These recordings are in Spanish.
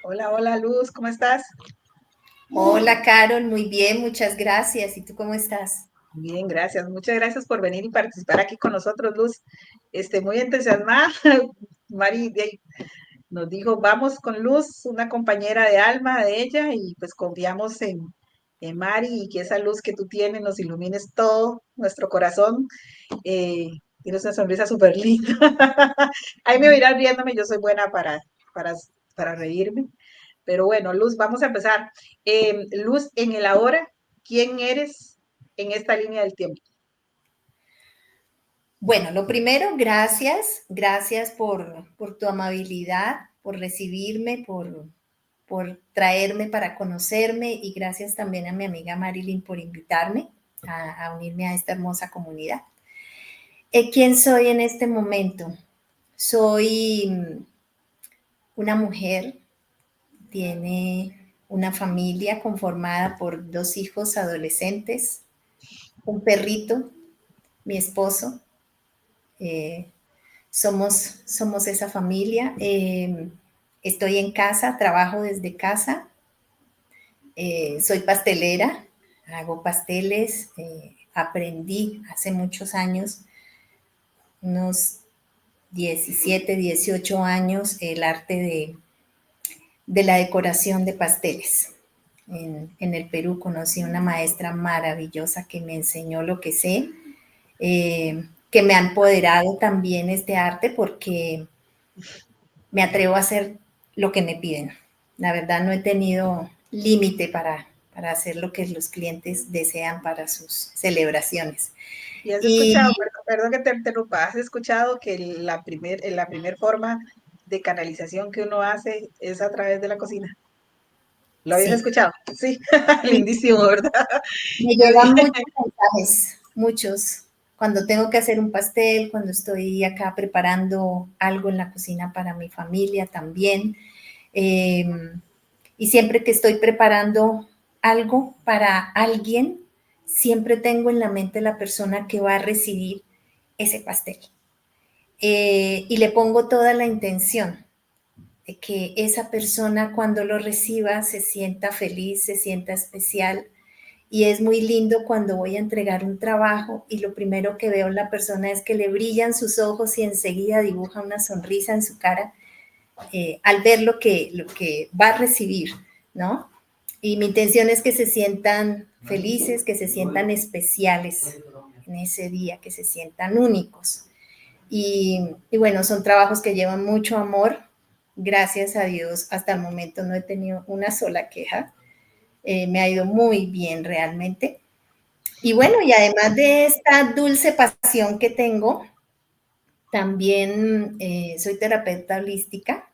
Hola, hola Luz, ¿cómo estás? Hola, Carol, muy bien, muchas gracias. ¿Y tú cómo estás? Bien, gracias. Muchas gracias por venir y participar aquí con nosotros, Luz. Muy entusiasmada. Mari nos dijo, vamos con Luz, una compañera de alma de ella, y pues confiamos en Mari y que esa luz que tú tienes nos ilumines todo nuestro corazón. Tienes una sonrisa súper linda. Ahí me irás riéndome, yo soy buena para, para reírme. Pero bueno, Luz, vamos a empezar. Luz, en el ahora, ¿quién eres en esta línea del tiempo? Bueno, lo primero, gracias por tu amabilidad, por recibirme, por traerme para conocerme y gracias también a mi amiga Marilyn por invitarme a unirme a esta hermosa comunidad. ¿Quién soy en este momento? Soy una mujer, tiene una familia conformada por 2 hijos adolescentes, un perrito, mi esposo. Eh, somos esa familia. Estoy en casa, trabajo desde casa. Soy pastelera, hago pasteles. Aprendí hace muchos años, unos 17, 18 años, el arte de la decoración de pasteles. En el Perú conocí una maestra maravillosa que me enseñó lo que sé, que me ha empoderado también este arte porque me atrevo a hacer lo que me piden. La verdad no he tenido límite para hacer lo que los clientes desean para sus celebraciones. Y has escuchado, Y perdón que te interrumpa, has escuchado que la primer forma de canalización que uno hace es a través de la cocina. ¿Lo habías sí, escuchado? Sí, sí, lindísimo, ¿verdad? me Yo llegan dije, muchos mensajes, muchos. Cuando tengo que hacer un pastel, cuando estoy acá preparando algo en la cocina para mi familia también. Eh, y siempre que estoy preparando algo para alguien, siempre tengo en la mente la persona que va a recibir ese pastel. Y le pongo toda la intención de que esa persona cuando lo reciba se sienta feliz, se sienta especial. Y es muy lindo cuando voy a entregar un trabajo y lo primero que veo en la persona es que le brillan sus ojos y enseguida dibuja una sonrisa en su cara al ver lo que va a recibir, ¿no? Y mi intención es que se sientan felices, que se sientan especiales en ese día, que se sientan únicos. Y bueno, son trabajos que llevan mucho amor. Gracias a Dios, hasta el momento no he tenido una sola queja. Me ha ido muy bien realmente. Y bueno, y además de esta dulce pasión que tengo, también soy terapeuta holística,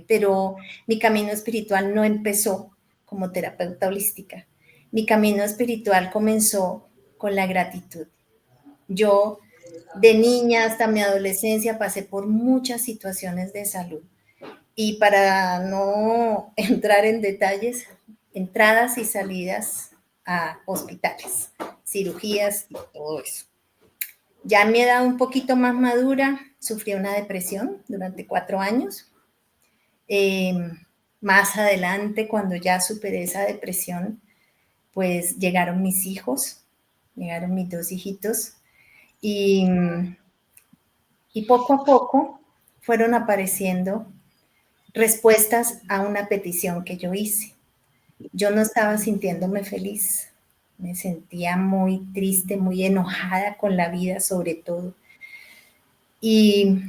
pero mi camino espiritual no empezó como terapeuta holística. Mi camino espiritual comenzó con la gratitud. Yo de niña hasta mi adolescencia pasé por muchas situaciones de salud y para no entrar en detalles, entradas y salidas a hospitales, cirugías y todo eso. Ya a mi edad un poquito más madura, sufrí una depresión durante 4 años. Eh, Más adelante, cuando ya superé esa depresión, pues llegaron mis hijos, llegaron mis 2 hijitos y, y poco a poco fueron apareciendo respuestas a una petición que yo hice. Yo no estaba sintiéndome feliz, me sentía muy triste, muy enojada con la vida sobre todo. Y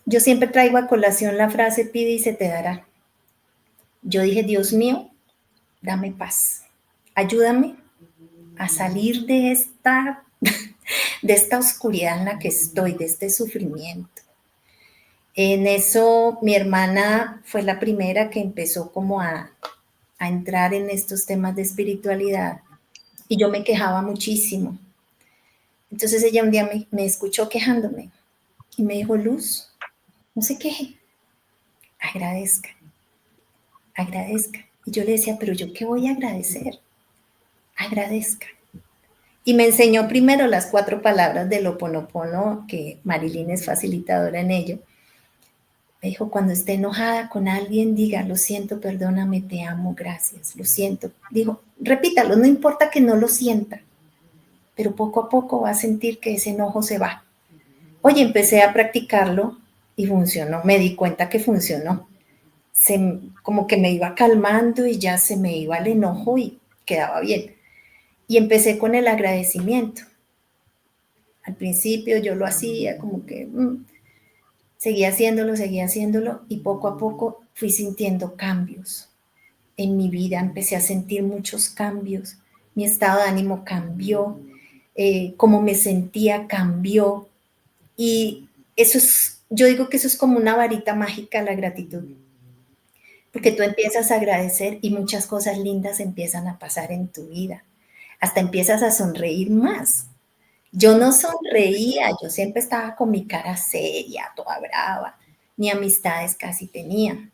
yo siempre traigo a colación la frase pide y se te dará. Yo dije, Dios mío, dame paz, ayúdame a salir de esta oscuridad en la que estoy, de este sufrimiento. En eso mi hermana fue la primera que empezó como a entrar en estos temas de espiritualidad y yo me quejaba muchísimo. Entonces ella un día me escuchó quejándome y me dijo, Luz, no se queje, agradezca, agradezca. Y yo le decía, pero yo qué voy a agradecer, agradezca. Y me enseñó primero las 4 palabras del Ho'oponopono, que Marilyn es facilitadora en ello. Me dijo, cuando esté enojada con alguien, diga, lo siento, perdóname, te amo, gracias, lo siento. Dijo, repítalo, no importa que no lo sienta, pero poco a poco va a sentir que ese enojo se va. Oye, empecé a practicarlo y funcionó, me di cuenta que funcionó. Como que me iba calmando y ya se me iba el enojo y quedaba bien. Y empecé con el agradecimiento. Al principio yo lo hacía como que seguía haciéndolo y poco a poco fui sintiendo cambios en mi vida. Empecé a sentir muchos cambios. Mi estado de ánimo cambió, cómo me sentía cambió. Y eso es, yo digo que eso es como una varita mágica, la gratitud. Porque tú empiezas a agradecer y muchas cosas lindas empiezan a pasar en tu vida. Hasta empiezas a sonreír más. Yo no sonreía, yo siempre estaba con mi cara seria, toda brava, ni amistades casi tenía.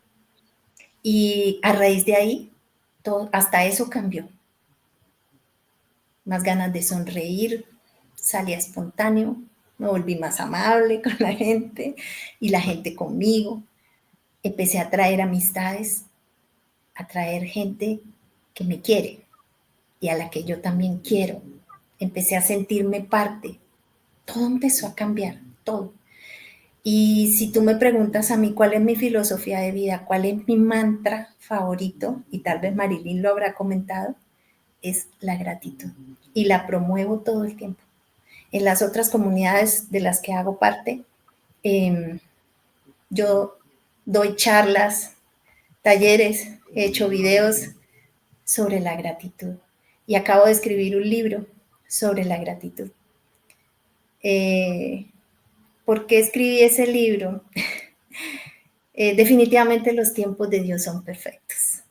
Y a raíz de ahí, hasta eso cambió. Más ganas de sonreír, salía espontáneo, me volví más amable con la gente y la gente conmigo. Empecé a traer amistades, a traer gente que me quiere y a la que yo también quiero. Empecé a sentirme parte. Todo empezó a cambiar, todo. Y si tú me preguntas a mí cuál es mi filosofía de vida, cuál es mi mantra favorito, y tal vez Marilyn lo habrá comentado, es la gratitud. Y la promuevo todo el tiempo. En las otras comunidades de las que hago parte, yo doy charlas, talleres, he hecho videos sobre la gratitud. Y acabo de escribir un libro sobre la gratitud. ¿Por qué escribí ese libro? Definitivamente los tiempos de Dios son perfectos.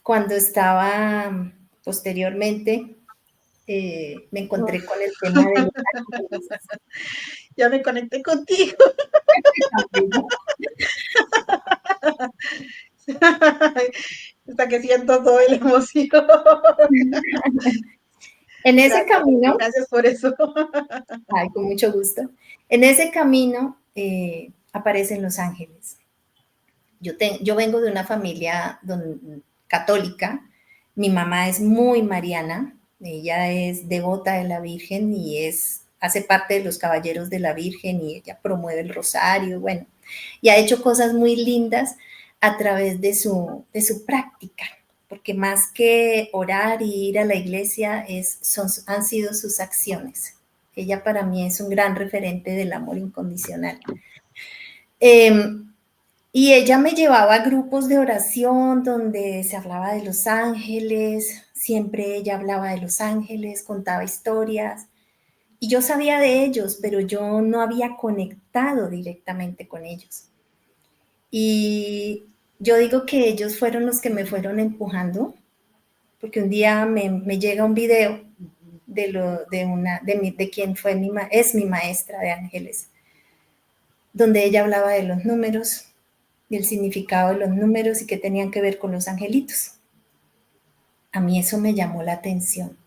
Cuando estaba posteriormente, me encontré con el tema de los ángeles. Ya me conecté contigo. Hasta que siento toda la emoción. En ese Gracias, camino, gracias por eso. ay, con mucho gusto, en ese camino aparecen los ángeles. Yo vengo de una familia católica, mi mamá es muy mariana, ella es devota de la Virgen y hace parte de los Caballeros de la Virgen y ella promueve el rosario, bueno, y ha hecho cosas muy lindas a través de su práctica, porque más que orar y ir a la iglesia, han sido sus acciones. Ella para mí es un gran referente del amor incondicional. Y ella me llevaba a grupos de oración donde se hablaba de los ángeles, siempre ella hablaba de los ángeles, contaba historias, y yo sabía de ellos, pero yo no había conectado directamente con ellos. Y yo digo que ellos fueron los que me fueron empujando, porque un día me llega un video de quien es mi maestra de ángeles, donde ella hablaba de los números, del significado de los números y que tenían que ver con los angelitos. A mí eso me llamó la atención.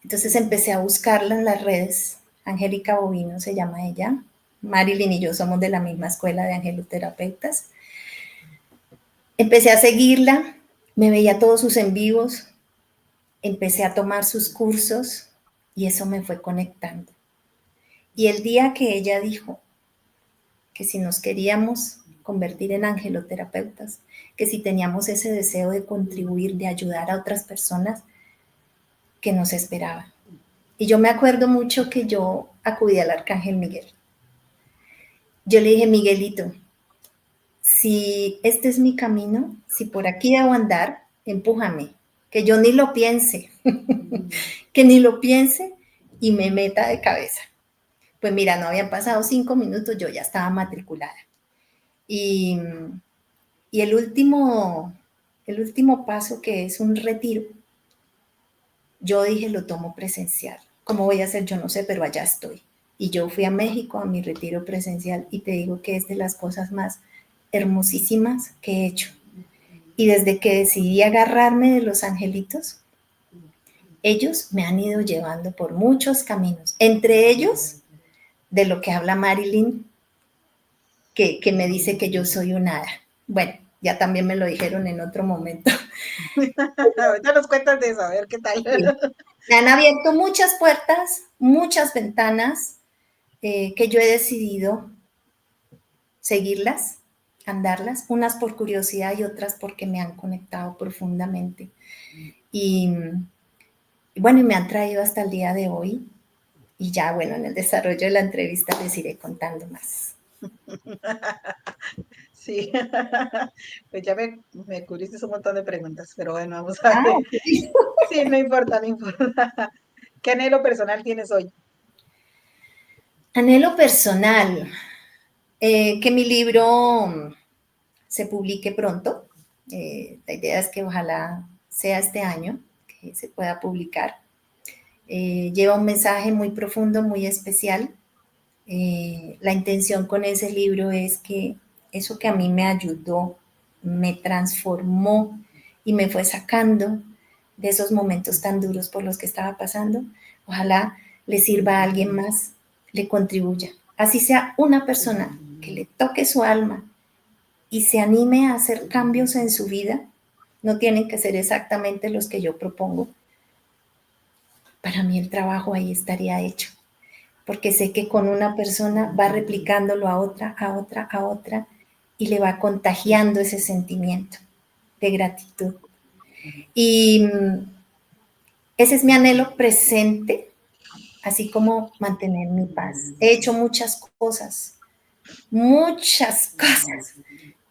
Entonces empecé a buscarla en las redes. Angélica Bovino se llama ella. Marilyn y yo somos de la misma escuela de angeloterapeutas. Empecé a seguirla, me veía todos sus en vivos, empecé a tomar sus cursos y eso me fue conectando. Y el día que ella dijo que si nos queríamos convertir en angeloterapeutas, que si teníamos ese deseo de contribuir, de ayudar a otras personas, que nos esperaba. Y yo me acuerdo mucho que yo acudí al Arcángel Miguel. Yo le dije, Miguelito, si este es mi camino, si por aquí debo andar, empújame, que yo ni lo piense, que ni lo piense y me meta de cabeza. Pues mira, no habían pasado 5 minutos, yo ya estaba matriculada. Y el último paso, que es un retiro, yo dije, lo tomo presencial. ¿Cómo voy a hacer? Yo no sé, pero allá estoy. Y yo fui a México a mi retiro presencial y te digo que es de las cosas más hermosísimas que he hecho. Y desde que decidí agarrarme de los angelitos, ellos me han ido llevando por muchos caminos. Entre ellos, de lo que habla Marilyn, que me dice que yo soy un hada. Bueno, ya también me lo dijeron en otro momento. Ahorita nos cuentas de eso, a ver qué tal. Sí. Me han abierto muchas puertas, muchas ventanas que yo he decidido seguirlas, andarlas, unas por curiosidad y otras porque me han conectado profundamente. Y bueno, y me han traído hasta el día de hoy. Y ya, bueno, en el desarrollo de la entrevista les iré contando más. Sí, pues ya me cubriste un montón de preguntas, pero bueno, vamos a Ah, ver. sí. Sí, no importa, no importa. ¿Qué anhelo personal tienes hoy? Anhelo personal, que mi libro se publique pronto. La idea es que ojalá sea este año que se pueda publicar. Lleva un mensaje muy profundo, muy especial. La intención con ese libro es que eso que a mí me ayudó, me transformó y me fue sacando de esos momentos tan duros por los que estaba pasando, ojalá le sirva a alguien más, le contribuya. Así sea una persona que le toque su alma y se anime a hacer cambios en su vida, no tienen que ser exactamente los que yo propongo. Para mí el trabajo ahí estaría hecho, porque sé que con una persona va replicándolo a otra, a otra, a otra, y le va contagiando ese sentimiento de gratitud. Y ese es mi anhelo presente, así como mantener mi paz. He hecho muchas cosas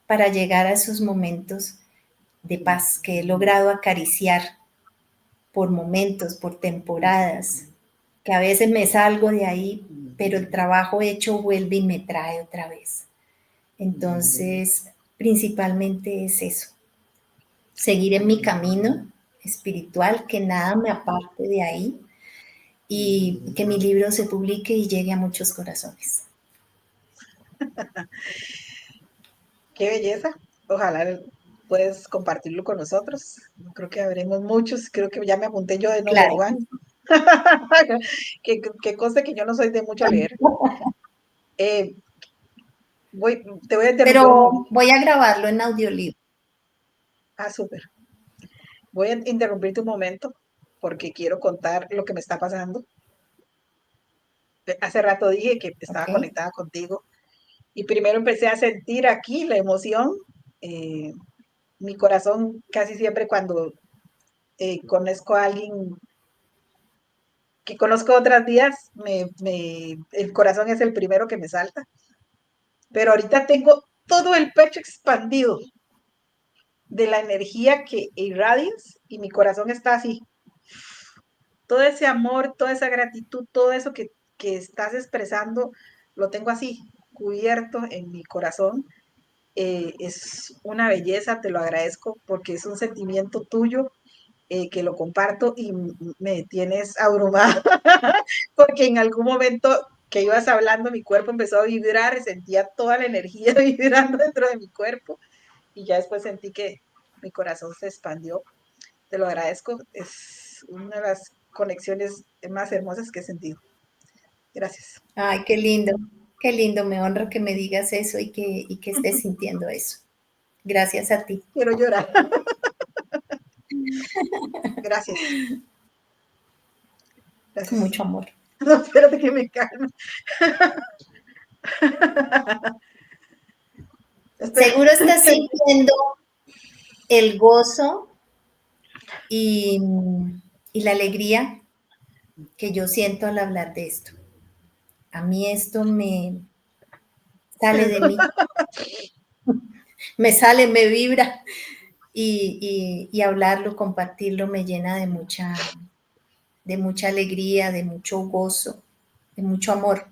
para llegar a esos momentos de paz que he logrado acariciar por momentos, por temporadas, que a veces me salgo de ahí, pero el trabajo hecho vuelve y me trae otra vez. Entonces, principalmente es eso, seguir en mi camino espiritual, que nada me aparte de ahí y que mi libro se publique y llegue a muchos corazones. Qué belleza. Ojalá puedes compartirlo con nosotros. Creo que habremos muchos. Creo que ya me apunté yo de number Claro. one. Que conste que yo no soy de mucho leer. Eh, te voy a interrumpir un Pero momento. voy a grabarlo en audiolibro. Ah, súper. Voy a interrumpirte un momento porque quiero contar lo que me está pasando. Hace rato dije que estaba ¿Ok? conectada contigo y primero empecé a sentir aquí la emoción. eh, Mi corazón casi siempre cuando conozco a alguien que conozco otras días, el corazón es el primero que me salta. Pero ahorita tengo todo el pecho expandido de la energía que irradias y mi corazón está así. Todo ese amor, toda esa gratitud, todo eso que estás expresando, lo tengo así, cubierto en mi corazón. Es una belleza, te lo agradezco porque es un sentimiento tuyo que lo comparto y me tienes abrumada porque en algún momento que ibas hablando mi cuerpo empezó a vibrar y sentía toda la energía vibrando dentro de mi cuerpo y ya después sentí que mi corazón se expandió. Te lo agradezco, es una de las conexiones más hermosas que he sentido. Gracias. Ay, qué lindo, me honra que me digas eso y que estés sintiendo eso. Gracias a ti. Quiero llorar. Gracias. Con Gracias. mucho amor. No, espérate que me calme. Seguro estás sintiendo el gozo y, y la alegría que yo siento al hablar de esto. A mí esto me sale de mí, me sale, me vibra y hablarlo, compartirlo me llena de mucha alegría, de mucho gozo, de mucho amor.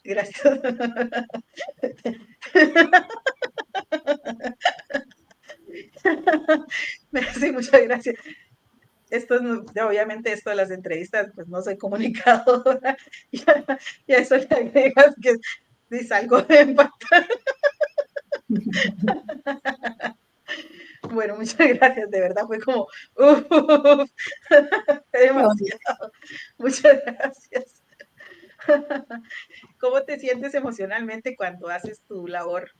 Gracias. Sí, muchas gracias. Esto es, obviamente, esto de las entrevistas, pues no soy comunicadora. Y a eso le agregas que si salgo de empate. Bueno, muchas gracias, de verdad, fue como, demasiado. Muchas gracias. ¿Cómo te sientes emocionalmente cuando haces tu labor?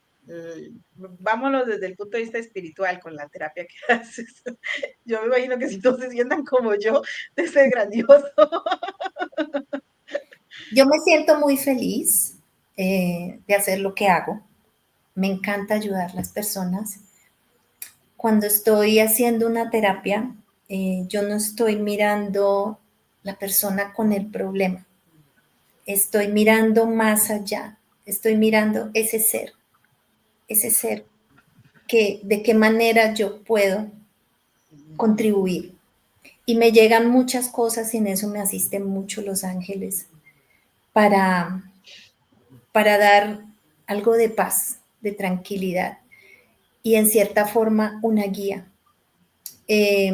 Vámonos desde el punto de vista espiritual con la terapia que haces. Yo me imagino que si todos se sientan como yo, debe ser grandioso. Yo me siento muy feliz de hacer lo que hago. Me encanta ayudar a las personas. Cuando estoy haciendo una terapia, yo no estoy mirando la persona con el problema. Estoy mirando más allá. Estoy mirando ese ser que de qué manera yo puedo contribuir. Y me llegan muchas cosas y en eso me asisten mucho los ángeles para, para dar algo de paz, de tranquilidad y en cierta forma una guía. Eh,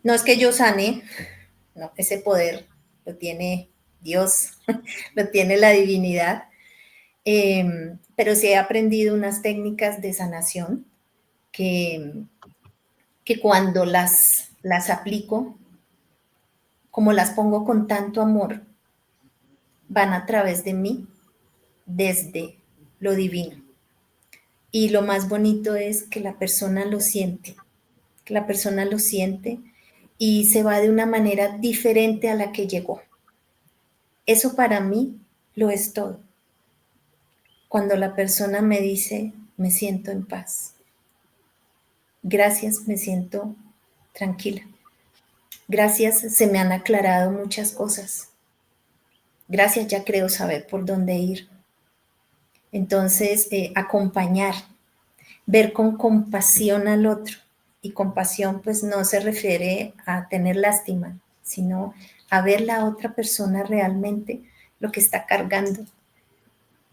no es que yo sane, no, ese poder lo tiene Dios, lo tiene la divinidad, pero sí he aprendido unas técnicas de sanación que, que cuando las aplico, como las pongo con tanto amor, van a través de mí desde lo divino. Y lo más bonito es que la persona lo siente, que la persona lo siente y se va de una manera diferente a la que llegó. Eso para mí lo es todo. Cuando la persona me dice, me siento en paz. Gracias, me siento tranquila. Gracias, se me han aclarado muchas cosas. Gracias, ya creo saber por dónde ir. Entonces, acompañar, ver con compasión al otro. Y compasión pues no se refiere a tener lástima, sino a ver la otra persona realmente lo que está cargando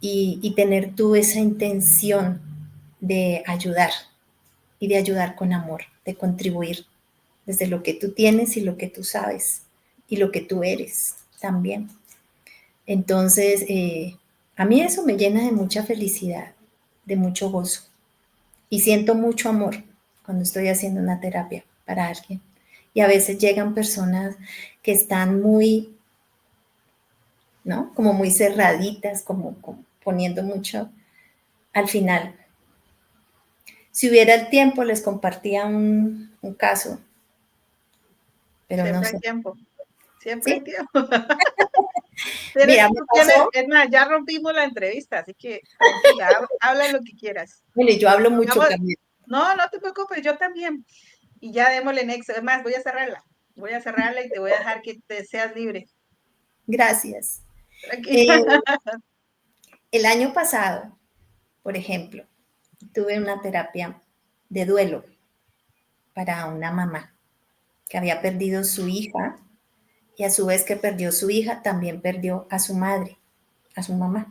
y tener tú esa intención de ayudar y de ayudar con amor, de contribuir desde lo que tú tienes y lo que tú sabes y lo que tú eres también. Entonces, a mí eso me llena de mucha felicidad, de mucho gozo y siento mucho amor cuando estoy haciendo una terapia para alguien. Y a veces llegan personas que están muy, ¿no? Como muy cerraditas, como poniendo mucho. Al final, si hubiera el tiempo, les compartía un caso, pero no Siempre hay sé. tiempo, siempre hay ¿Sí? tiempo. Mira, me Tú tienes, pasó. es más, ya rompimos la entrevista, así que tranquila, habla lo que quieras. Bueno, y yo hablo mucho Vamos, también. no, no te preocupes, yo también. Y ya démosle nexo. Es más, voy a cerrarla. Voy a cerrarla y te voy a dejar que te seas libre. Gracias. Tranquila. Eh, el año pasado, por ejemplo, tuve una terapia de duelo para una mamá que había perdido su hija y a su vez que perdió su hija, también perdió a su madre, a su mamá.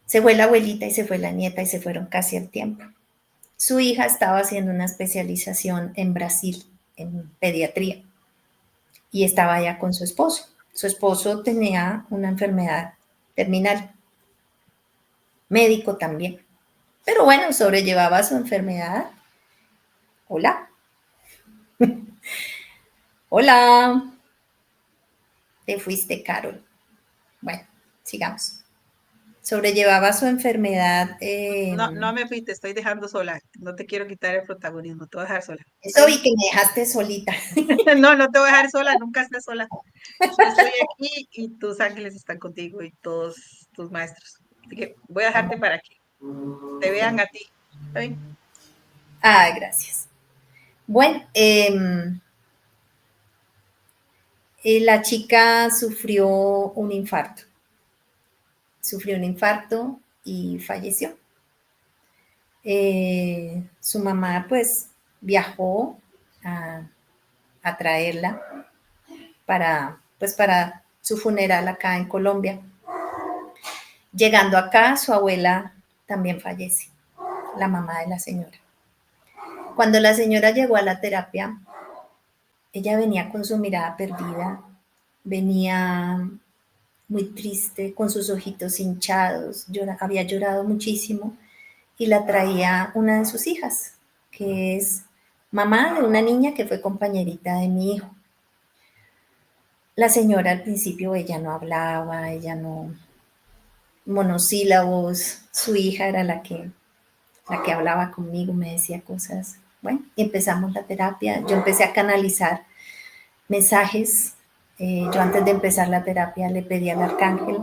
Se fue la abuelita y se fue la nieta y se fueron casi al tiempo. Su hija estaba haciendo una especialización en Brasil, en pediatría, y estaba allá con su esposo. Su esposo tenía una enfermedad terminal, médico también, pero bueno, sobrellevaba su enfermedad. Hola, hola, te fuiste, Carol. Bueno, sigamos. Sobrellevaba su enfermedad. No, no me fui, te estoy dejando sola. No te quiero quitar el protagonismo, te voy a dejar sola. ¿Está Eso bien? vi que me dejaste solita. No, no te voy a dejar sola, nunca estás sola. Yo estoy aquí y tus ángeles están contigo y todos tus maestros. Así que voy a dejarte para que te vean a ti. ¿Está bien? Ah, gracias. Bueno, la chica sufrió un infarto y falleció. Su mamá pues viajó a, a traerla para su funeral acá en Colombia. Llegando acá, su abuela también fallece, la mamá de la señora. Cuando la señora llegó a la terapia, ella venía con su mirada perdida, venía muy triste, con sus ojitos hinchados, había llorado muchísimo y la traía una de sus hijas, que es mamá de una niña que fue compañerita de mi hijo. La señora al principio, ella no hablaba, ella no, monosílabos, su hija era la que hablaba conmigo, me decía cosas. Bueno, empezamos la terapia, yo empecé a canalizar mensajes. Yo antes de empezar la terapia le pedí al arcángel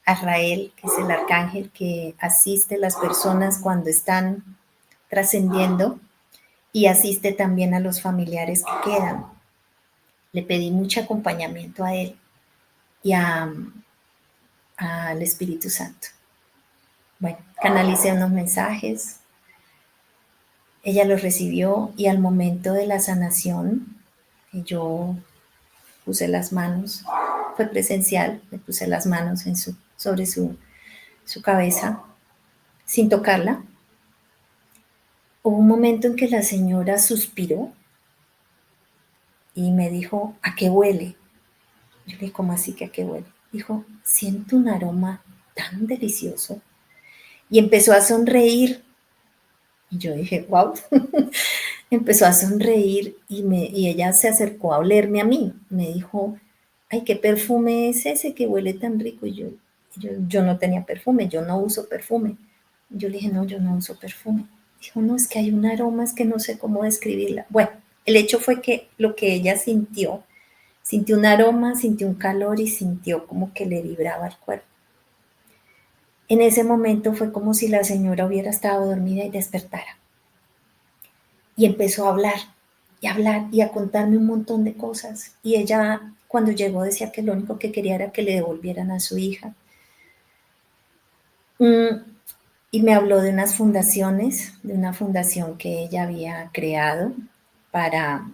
Azrael, que es el arcángel que asiste a las personas cuando están trascendiendo y asiste también a los familiares que quedan. Le pedí mucho acompañamiento a él y al Espíritu Santo. Bueno, canalicé unos mensajes, ella los recibió y al momento de la sanación, yo puse las manos, fue presencial, le puse las manos sobre su cabeza sin tocarla. Hubo un momento en que la señora suspiró y me dijo, ¿a qué huele? Yo le dije, ¿cómo así que a qué huele? Dijo, siento un aroma tan delicioso. Y empezó a sonreír. Y yo dije, wow. Empezó a sonreír y ella se acercó a olerme a mí. Me dijo, ay, ¿qué perfume es ese que huele tan rico? Y yo no tenía perfume, yo no uso perfume. Yo le dije, no, yo no uso perfume. Dijo, no, es que hay un aroma, es que no sé cómo describirla. Bueno, el hecho fue que lo que ella sintió un aroma, sintió un calor y sintió como que le vibraba el cuerpo. En ese momento fue como si la señora hubiera estado dormida y despertara. Y empezó a hablar y a contarme un montón de cosas. Y ella, cuando llegó, decía que lo único que quería era que le devolvieran a su hija. Y me habló de unas fundaciones, de una fundación que ella había creado para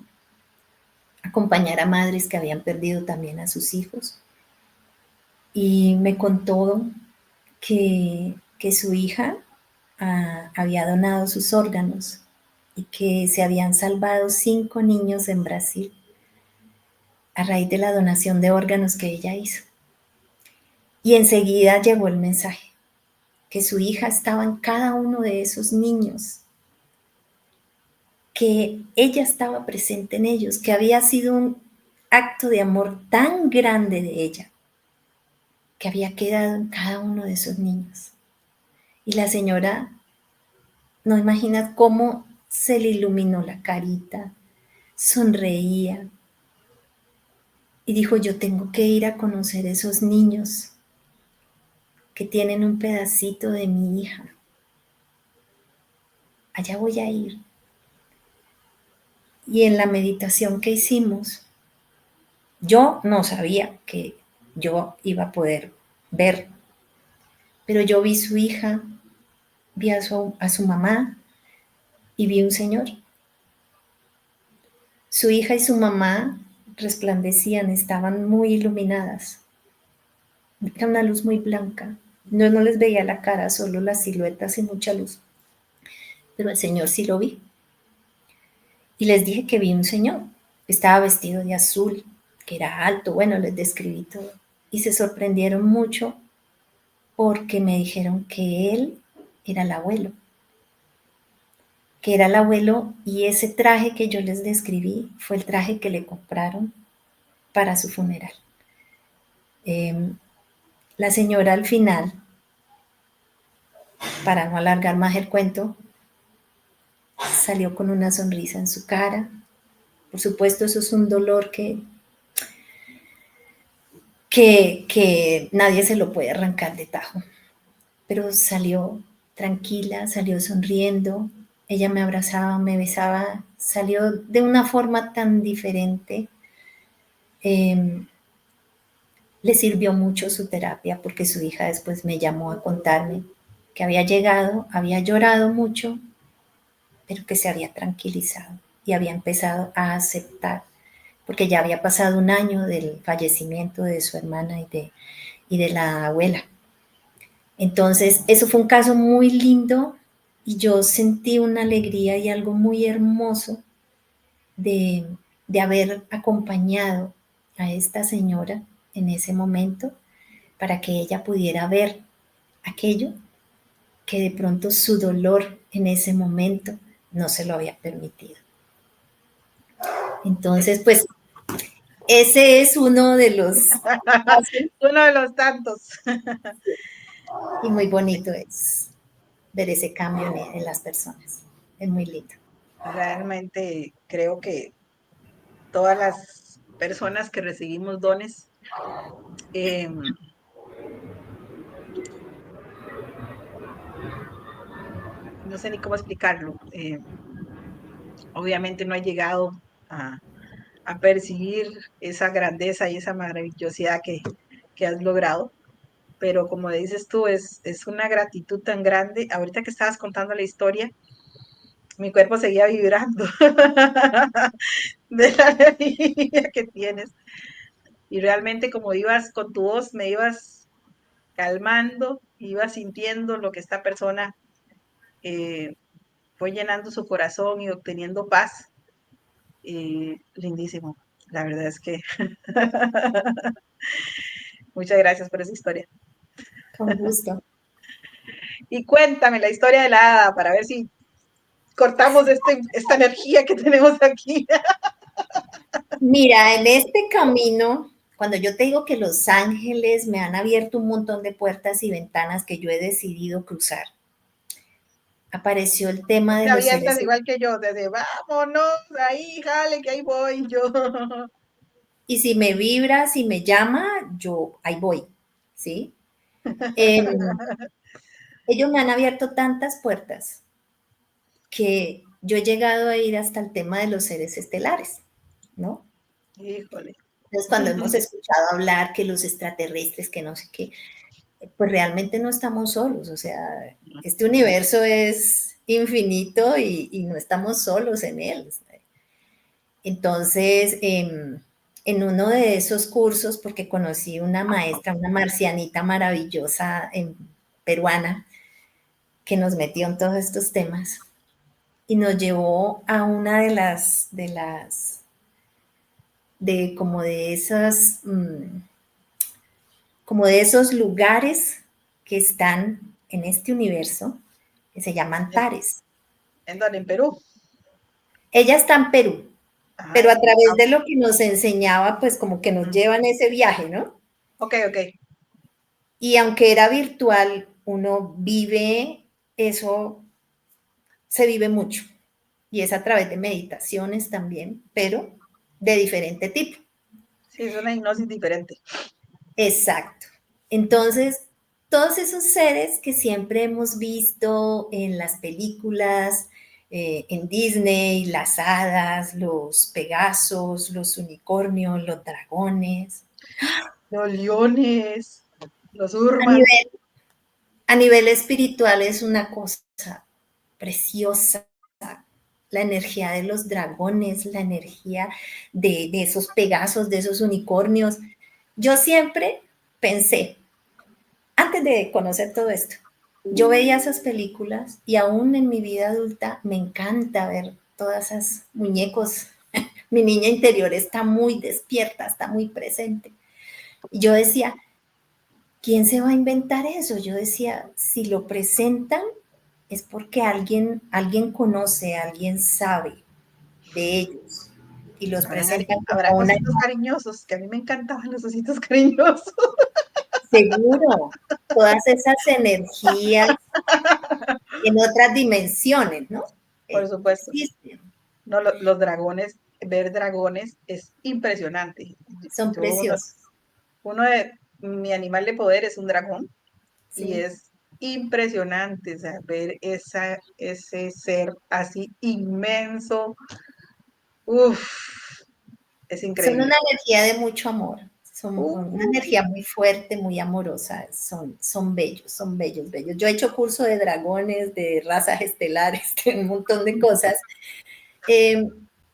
acompañar a madres que habían perdido también a sus hijos. Y me contó que su hija había donado sus órganos y que se habían salvado 5 niños en Brasil a raíz de la donación de órganos que ella hizo. Y enseguida llegó el mensaje, que su hija estaba en cada uno de esos niños, que ella estaba presente en ellos, que había sido un acto de amor tan grande de ella, que había quedado en cada uno de esos niños. Y la señora, no imaginas cómo se le iluminó la carita, sonreía y dijo, yo tengo que ir a conocer esos niños que tienen un pedacito de mi hija. Allá voy a ir. Y en la meditación que hicimos, yo no sabía que yo iba a poder ver, pero yo vi su hija, vi a su mamá y vi un señor. Su hija y su mamá resplandecían, estaban muy iluminadas. Era una luz muy blanca. No les veía la cara, solo las siluetas y mucha luz. Pero al señor sí lo vi. Y les dije que vi un señor. Estaba vestido de azul, que era alto. Bueno, les describí todo. Y se sorprendieron mucho porque me dijeron que él era el abuelo. Que era el abuelo y ese traje que yo les describí fue el traje que le compraron para su funeral. La señora al final, para no alargar más el cuento, salió con una sonrisa en su cara. Por supuesto, eso es un dolor que nadie se lo puede arrancar de tajo. Pero salió tranquila, salió sonriendo. Ella me abrazaba, me besaba, salió de una forma tan diferente. Le sirvió mucho su terapia porque su hija después me llamó a contarme que había llegado, había llorado mucho, pero que se había tranquilizado y había empezado a aceptar, porque ya había pasado un año del fallecimiento de su hermana y de la abuela. Entonces, eso fue un caso muy lindo y yo sentí una alegría y algo muy hermoso de haber acompañado a esta señora en ese momento para que ella pudiera ver aquello que de pronto su dolor en ese momento no se lo había permitido. Entonces, pues ese es uno de los casos Uno de los tantos. y muy bonito es ver ese cambio en las personas. Es muy lindo. Realmente creo que todas las personas que recibimos dones, eh, no sé ni cómo explicarlo, obviamente no ha llegado a, a percibir esa grandeza y esa maravillosidad que has logrado. Pero como dices tú, es una gratitud tan grande. Ahorita que estabas contando la historia, mi cuerpo seguía vibrando de la alegría que tienes. Y realmente como ibas con tu voz, me ibas calmando, ibas sintiendo lo que esta persona fue llenando su corazón y obteniendo paz. Lindísimo. La verdad es que muchas gracias por esa historia. Con gusto. Y cuéntame la historia de la hada para ver si cortamos esta energía que tenemos aquí. Mira, en este camino, cuando yo te digo que los ángeles me han abierto un montón de puertas y ventanas que yo he decidido cruzar, apareció el tema de Te los seres. avientas igual que yo, desde vámonos, ahí, jale, que ahí voy yo. Y si me vibra, si me llama, yo ahí voy, ¿sí? Eh, ellos me han abierto tantas puertas que yo he llegado a ir hasta el tema de los seres estelares, ¿no? Híjole. Entonces, cuando hemos escuchado hablar que los extraterrestres, que no sé qué, pues realmente no estamos solos, o sea, este universo es infinito y no estamos solos en él. Entonces, en uno de esos cursos, porque conocí una maestra, una marcianita maravillosa peruana, que nos metió en todos estos temas y nos llevó a una de como de esas, como de esos lugares que están en este universo, que se llaman Tares. ¿En dónde? ¿En Perú? Ella está en Perú, Ajá, pero a través de lo que nos enseñaba, pues como que nos llevan ese viaje, ¿no? ok, ok. Y aunque era virtual, uno vive eso, se vive mucho. Y es a través de meditaciones también, pero de diferente tipo. Sí, es una hipnosis diferente. Exacto. Entonces, todos esos seres que siempre hemos visto en las películas, en Disney, las hadas, los pegasos, los unicornios, los dragones. Los leones, los A urmas. nivel, a nivel espiritual es una cosa preciosa. La energía de los dragones, la energía de esos pegasos, de esos unicornios. Yo siempre pensé, antes de conocer todo esto, yo veía esas películas y aún en mi vida adulta me encanta ver todas esas muñecos. Mi niña interior está muy despierta, está muy presente. Y yo decía, ¿quién se va a inventar eso? Yo decía, si lo presentan es porque alguien conoce, alguien sabe de ellos y los presentan Habrán como una ositos cariñosos, que a mí me encantaban los ositos cariñosos. seguro, todas esas energías en otras dimensiones, ¿no? Por supuesto. Existen, No, los dragones, ver dragones es impresionante. son Yo, preciosos, uno de mi animal de poder es un dragón y ¿sí? es impresionante, o sea, ver ese ser así inmenso, uff, es Son increíble. una energía de mucho amor, son una Uh, energía muy fuerte, muy amorosa, son bellos, son bellos, bellos. Yo he hecho curso de dragones, de razas estelares, de un montón de cosas, eh,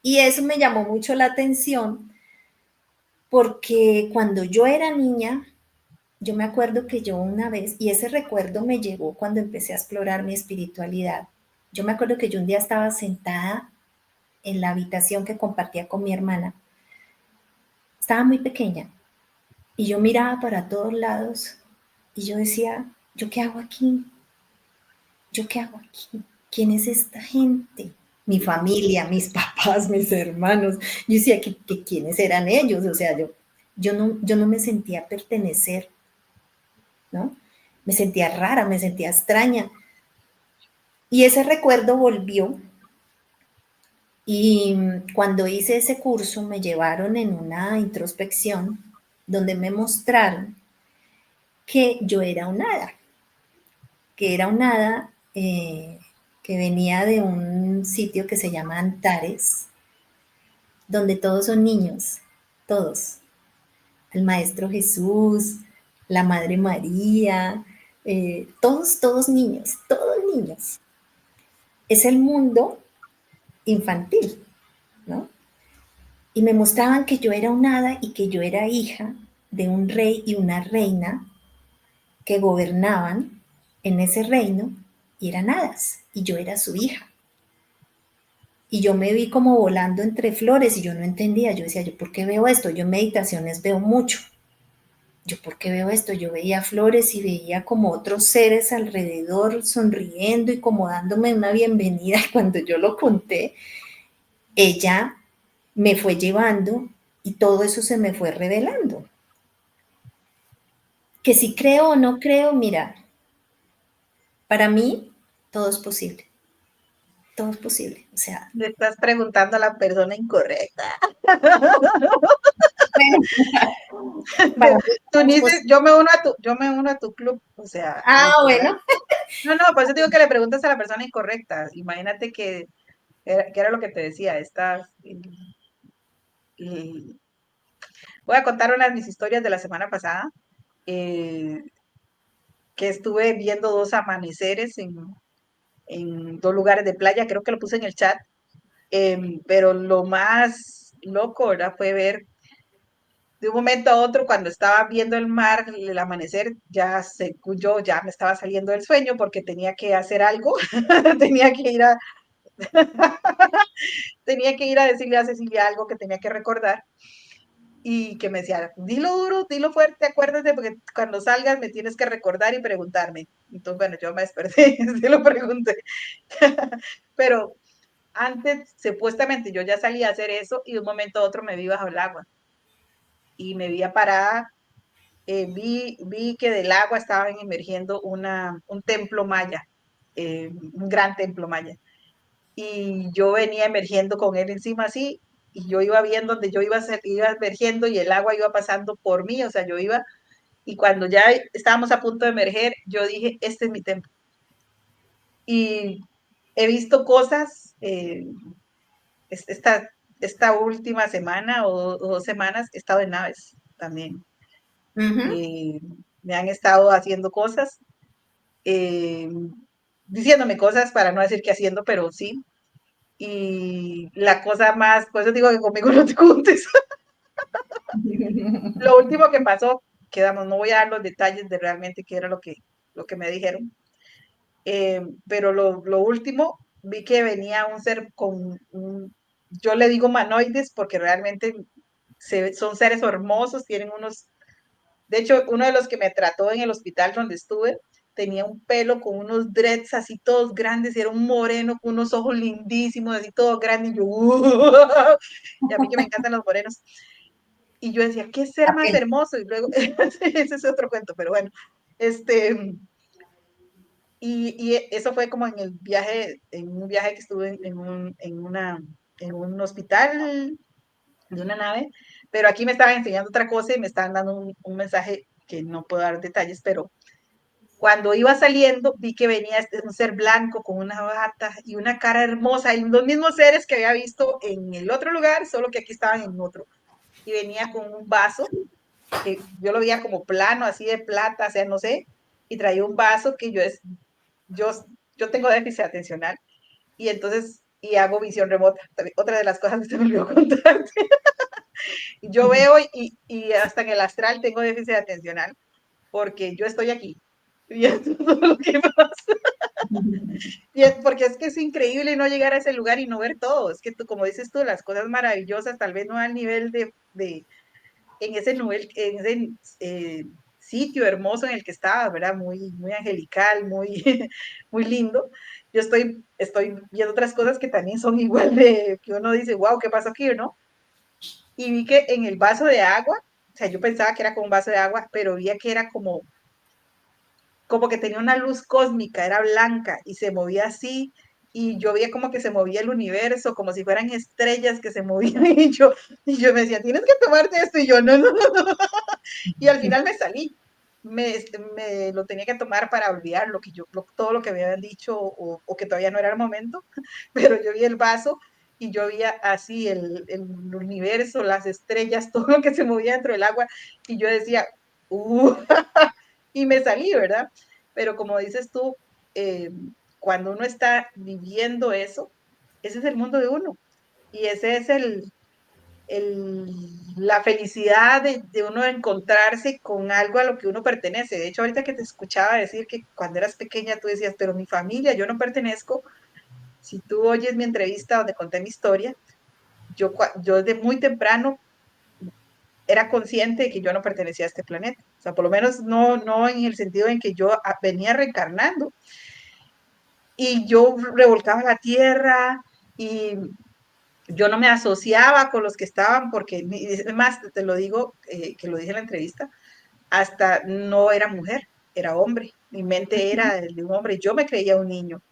y eso me llamó mucho la atención porque cuando yo era niña, yo me acuerdo que yo una vez, y ese recuerdo me llegó cuando empecé a explorar mi espiritualidad, yo me acuerdo que yo un día estaba sentada en la habitación que compartía con mi hermana, estaba muy pequeña, y yo miraba para todos lados, y yo decía, ¿yo qué hago aquí? ¿Yo qué hago aquí? ¿Quién es esta gente? mi familia, mis papás, mis hermanos. Yo decía que quiénes eran ellos, o sea, yo no me sentía pertenecer, ¿no? Me sentía rara, me sentía extraña. Y ese recuerdo volvió y cuando hice ese curso me llevaron en una introspección donde me mostraron que yo era un hada, que era un hada que venía de un sitio que se llama Antares, donde todos son niños, todos. El Maestro Jesús, la Madre María, todos niños, todos niños. Es el mundo infantil, ¿no? Y me mostraban que yo era un hada y que yo era hija de un rey y una reina que gobernaban en ese reino y eran hadas y yo era su hija. Y yo me vi como volando entre flores y yo no entendía, yo decía, ¿yo por qué veo esto? Yo en meditaciones veo mucho. ¿Yo por qué veo esto? Yo veía flores y veía como otros seres alrededor sonriendo y como dándome una bienvenida. Cuando yo lo conté, ella me fue llevando y todo eso se me fue revelando. Que si creo o no creo, mira, para mí todo es posible. Todo es posible. O sea, Le estás preguntando a la persona incorrecta. bueno, para mí Tú todo es dices, posible. yo me uno a tu club, o sea, Ah, literal. bueno. No, no, por eso digo que le preguntas a la persona incorrecta. Imagínate que era lo que te decía, y voy a contar una de mis historias de la semana pasada, eh, que estuve viendo dos amaneceres en dos lugares de playa, creo que lo puse en el chat, pero lo más loco, ¿verdad? Fue ver de un momento a otro, cuando estaba viendo el mar, el amanecer, yo ya me estaba saliendo del sueño porque tenía que hacer algo, tenía que ir a, tenía que ir a decirle a Cecilia algo que tenía que recordar y que me decía, dilo duro, dilo fuerte, acuérdate, porque cuando salgas me tienes que recordar y preguntarme. Entonces, bueno, yo me desperté, se lo pregunté. Pero antes, supuestamente, yo ya salí a hacer eso y de un momento a otro me vi bajo el agua y me vi parada. Vi que del agua estaban emergiendo un templo maya, un gran templo maya. Y yo venía emergiendo con él encima así, y yo iba viendo donde yo iba emergiendo y el agua iba pasando por mí, o sea, yo iba, y cuando ya estábamos a punto de emerger, yo dije, este es mi templo. Y he visto cosas, esta, esta última semana o 2 semanas, he estado en naves también. Uh-huh. Eh, Me han estado haciendo cosas, eh, diciéndome cosas para no decir que haciendo, pero sí. Y la cosa más, por eso digo que conmigo no te juntes. Lo último que pasó, quedamos, no voy a dar los detalles de realmente qué era lo que me dijeron, pero lo último, vi que venía un ser yo le digo humanoides porque realmente son seres hermosos, tienen unos. De hecho, uno de los que me trató en el hospital donde estuve tenía un pelo con unos dreads así todos grandes y era un moreno con unos ojos lindísimos, así todos grandes. Y yo, y a mí que me encantan los morenos. Y yo decía, ¿qué ser más hermoso? Y luego, ese es otro cuento, pero bueno, este, y eso fue como en un viaje que estuve en un hospital de una nave, pero aquí me estaban enseñando otra cosa y me estaban dando un mensaje que no puedo dar detalles, pero cuando iba saliendo vi que venía un ser blanco con una bata y una cara hermosa, y los mismos seres que había visto en el otro lugar, solo que aquí estaban en otro. Y venía con un vaso, que yo lo veía como plano, así de plata, o sea, no sé, y traía un vaso que yo, yo tengo déficit atencional, y entonces, y hago visión remota, otra de las cosas que se me olvidó contar. Yo veo y hasta en el astral tengo déficit atencional porque yo estoy aquí. Y es todo lo que pasa. Porque es que es increíble no llegar a ese lugar y no ver todo. Es que tú, como dices tú, las cosas maravillosas, tal vez no al nivel en ese nivel, en ese sitio hermoso en el que estaba, ¿verdad? Muy, muy angelical, muy, muy lindo. yo estoy viendo otras cosas que también son igual de, que uno dice, wow, ¿qué pasó aquí, no? Y vi que en el vaso de agua, o sea, yo pensaba que era como un vaso de agua, pero vi que era como que tenía una luz cósmica, era blanca y se movía así, y yo veía como que se movía el universo, como si fueran estrellas que se movían, y yo me decía, tienes que tomarte esto, y yo, no, no, no, no. Y al final me salí, me lo tenía que tomar para olvidar lo que todo lo que me habían dicho, o que todavía no era el momento, pero yo vi el vaso, y yo veía así el universo, las estrellas, todo lo que se movía dentro del agua, y yo decía, y me salí, ¿verdad? Pero como dices tú, eh, cuando uno está viviendo eso, ese es el mundo de uno. Y ese es la felicidad de uno encontrarse con algo a lo que uno pertenece. De hecho, ahorita que te escuchaba decir que cuando eras pequeña tú decías, pero mi familia, yo no pertenezco. Si tú oyes mi entrevista donde conté mi historia, yo desde muy temprano era consciente de que yo no pertenecía a este planeta. O sea, por lo menos no en el sentido en que yo venía reencarnando. Y yo revolcaba la tierra y yo no me asociaba con los que estaban, porque, es más, te lo digo, que lo dije en la entrevista, hasta no era mujer, era hombre. Mi mente era de un hombre, yo me creía un niño.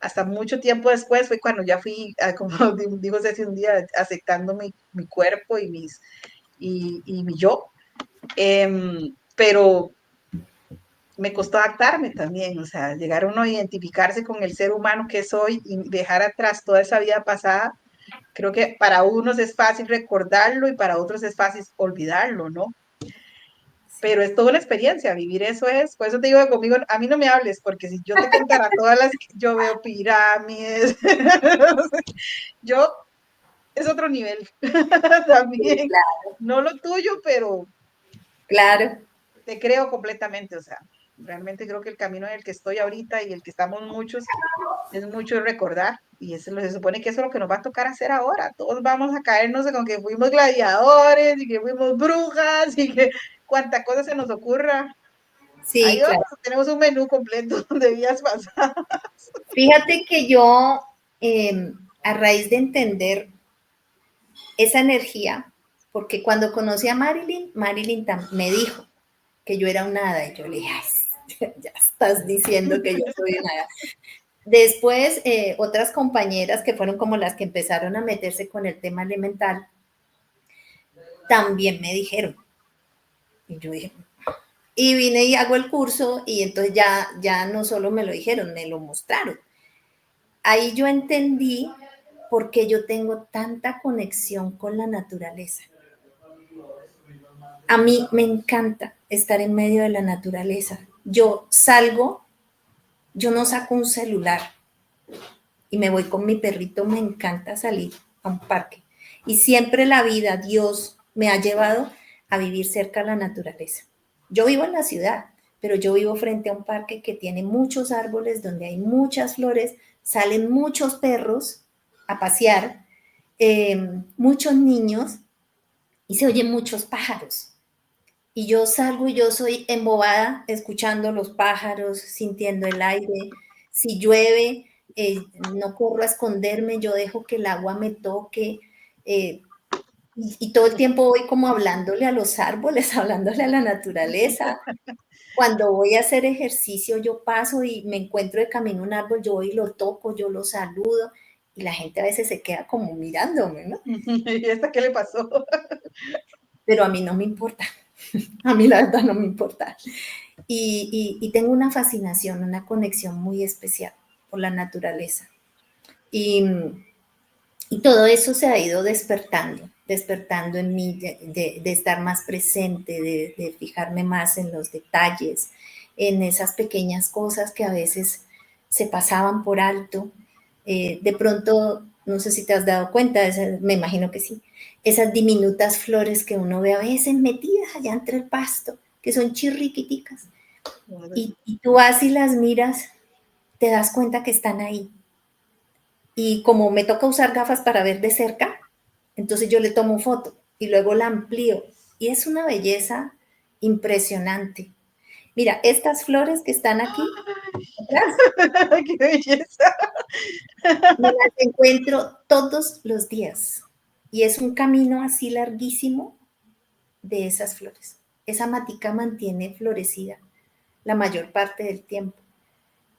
Hasta mucho tiempo después fue cuando ya fui, como digo Ceci un día, aceptando mi cuerpo y mi yo. Pero me costó adaptarme también, o sea, llegar uno a identificarse con el ser humano que soy y dejar atrás toda esa vida pasada. Creo que para unos es fácil recordarlo y para otros es fácil olvidarlo, ¿no? Sí. Pero es toda una experiencia, vivir eso es, por eso te digo que conmigo, a mí no me hables, porque si yo te contara todas las, yo veo pirámides, yo, es otro nivel Sí, también, claro, no lo tuyo, pero claro. te creo completamente, o sea, realmente creo que el camino en el que estoy ahorita y el que estamos muchos es mucho recordar, y eso se supone que eso es lo que nos va a tocar hacer ahora. Todos vamos a caernos con que fuimos gladiadores y que fuimos brujas y que cuanta cosa se nos ocurra. Ahí Sí, vamos, claro. tenemos un menú completo de vías pasadas. Fíjate que yo, a raíz de entender esa energía, porque cuando conocí a Marilyn, me dijo que yo era un hada y yo le dije, ay, ya estás diciendo que yo soy una hada. Después, otras compañeras que fueron como las que empezaron a meterse con el tema elemental, también me dijeron. Y yo dije, y vine y hago el curso y entonces ya no solo me lo dijeron, me lo mostraron. Ahí yo entendí por qué yo tengo tanta conexión con la naturaleza. A mí me encanta estar en medio de la naturaleza. Yo salgo, yo no saco un celular y me voy con mi perrito, me encanta salir a un parque. Y siempre la vida, Dios me ha llevado a vivir cerca de la naturaleza. Yo vivo en la ciudad, pero yo vivo frente a un parque que tiene muchos árboles, donde hay muchas flores, salen muchos perros a pasear, muchos niños y se oyen muchos pájaros. Y yo salgo y yo soy embobada escuchando los pájaros, sintiendo el aire. Si llueve, no corro a esconderme, yo dejo que el agua me toque. eh, y todo el tiempo voy como hablándole a los árboles, hablándole a la naturaleza. Cuando voy a hacer ejercicio, yo paso y me encuentro de camino un árbol, yo voy y lo toco, yo lo saludo. Y la gente a veces se queda como mirándome, ¿no? ¿Y esta qué le pasó? Pero a mí no me importa. A mí la verdad no me importa. Y tengo una fascinación, una conexión muy especial por la naturaleza. Y, y todo eso se ha ido despertando en mí, de estar más presente, de fijarme más en los detalles, en esas pequeñas cosas que a veces se pasaban por alto. De pronto, no sé si te has dado cuenta, me imagino que sí, esas diminutas flores que uno ve a veces metidas allá entre el pasto, que son chirriquiticas, y tú vas y las miras, te das cuenta que están ahí. Y como me toca usar gafas para ver de cerca, entonces yo le tomo foto y luego la amplío. Y es una belleza impresionante. Mira, estas flores que están aquí, atrás, ¡Qué belleza! me las encuentro todos los días. Y es un camino así larguísimo de esas flores. Esa matica mantiene florecida la mayor parte del tiempo.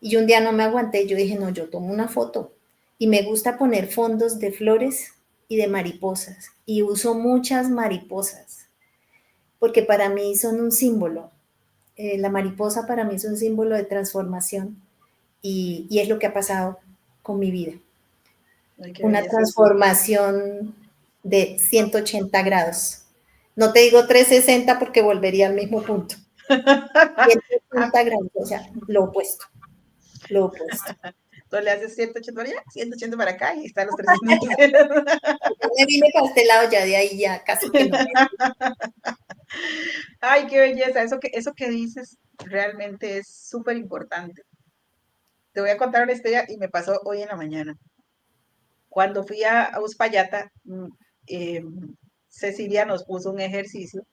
Y yo un día no me aguanté, yo dije, no, yo tomo una foto. Y me gusta poner fondos de flores y de mariposas. Y uso muchas mariposas, porque para mí son un símbolo. La mariposa para mí es un símbolo de transformación y es lo que ha pasado con mi vida. Ay, qué Una belleza, sí. transformación de 180 grados. No te digo 360 porque volvería al mismo punto. Ah, 180 grados, o sea, lo opuesto, lo opuesto. entonces le haces 180 para allá, 180 para acá y están los 360. Yo me vine para este lado, ya de ahí ya casi que no me... Ay, qué belleza. Eso que dices realmente es súper importante. Te voy a contar una historia y me pasó hoy en la mañana. Cuando fui a Uspallata, eh, Cecilia nos puso un ejercicio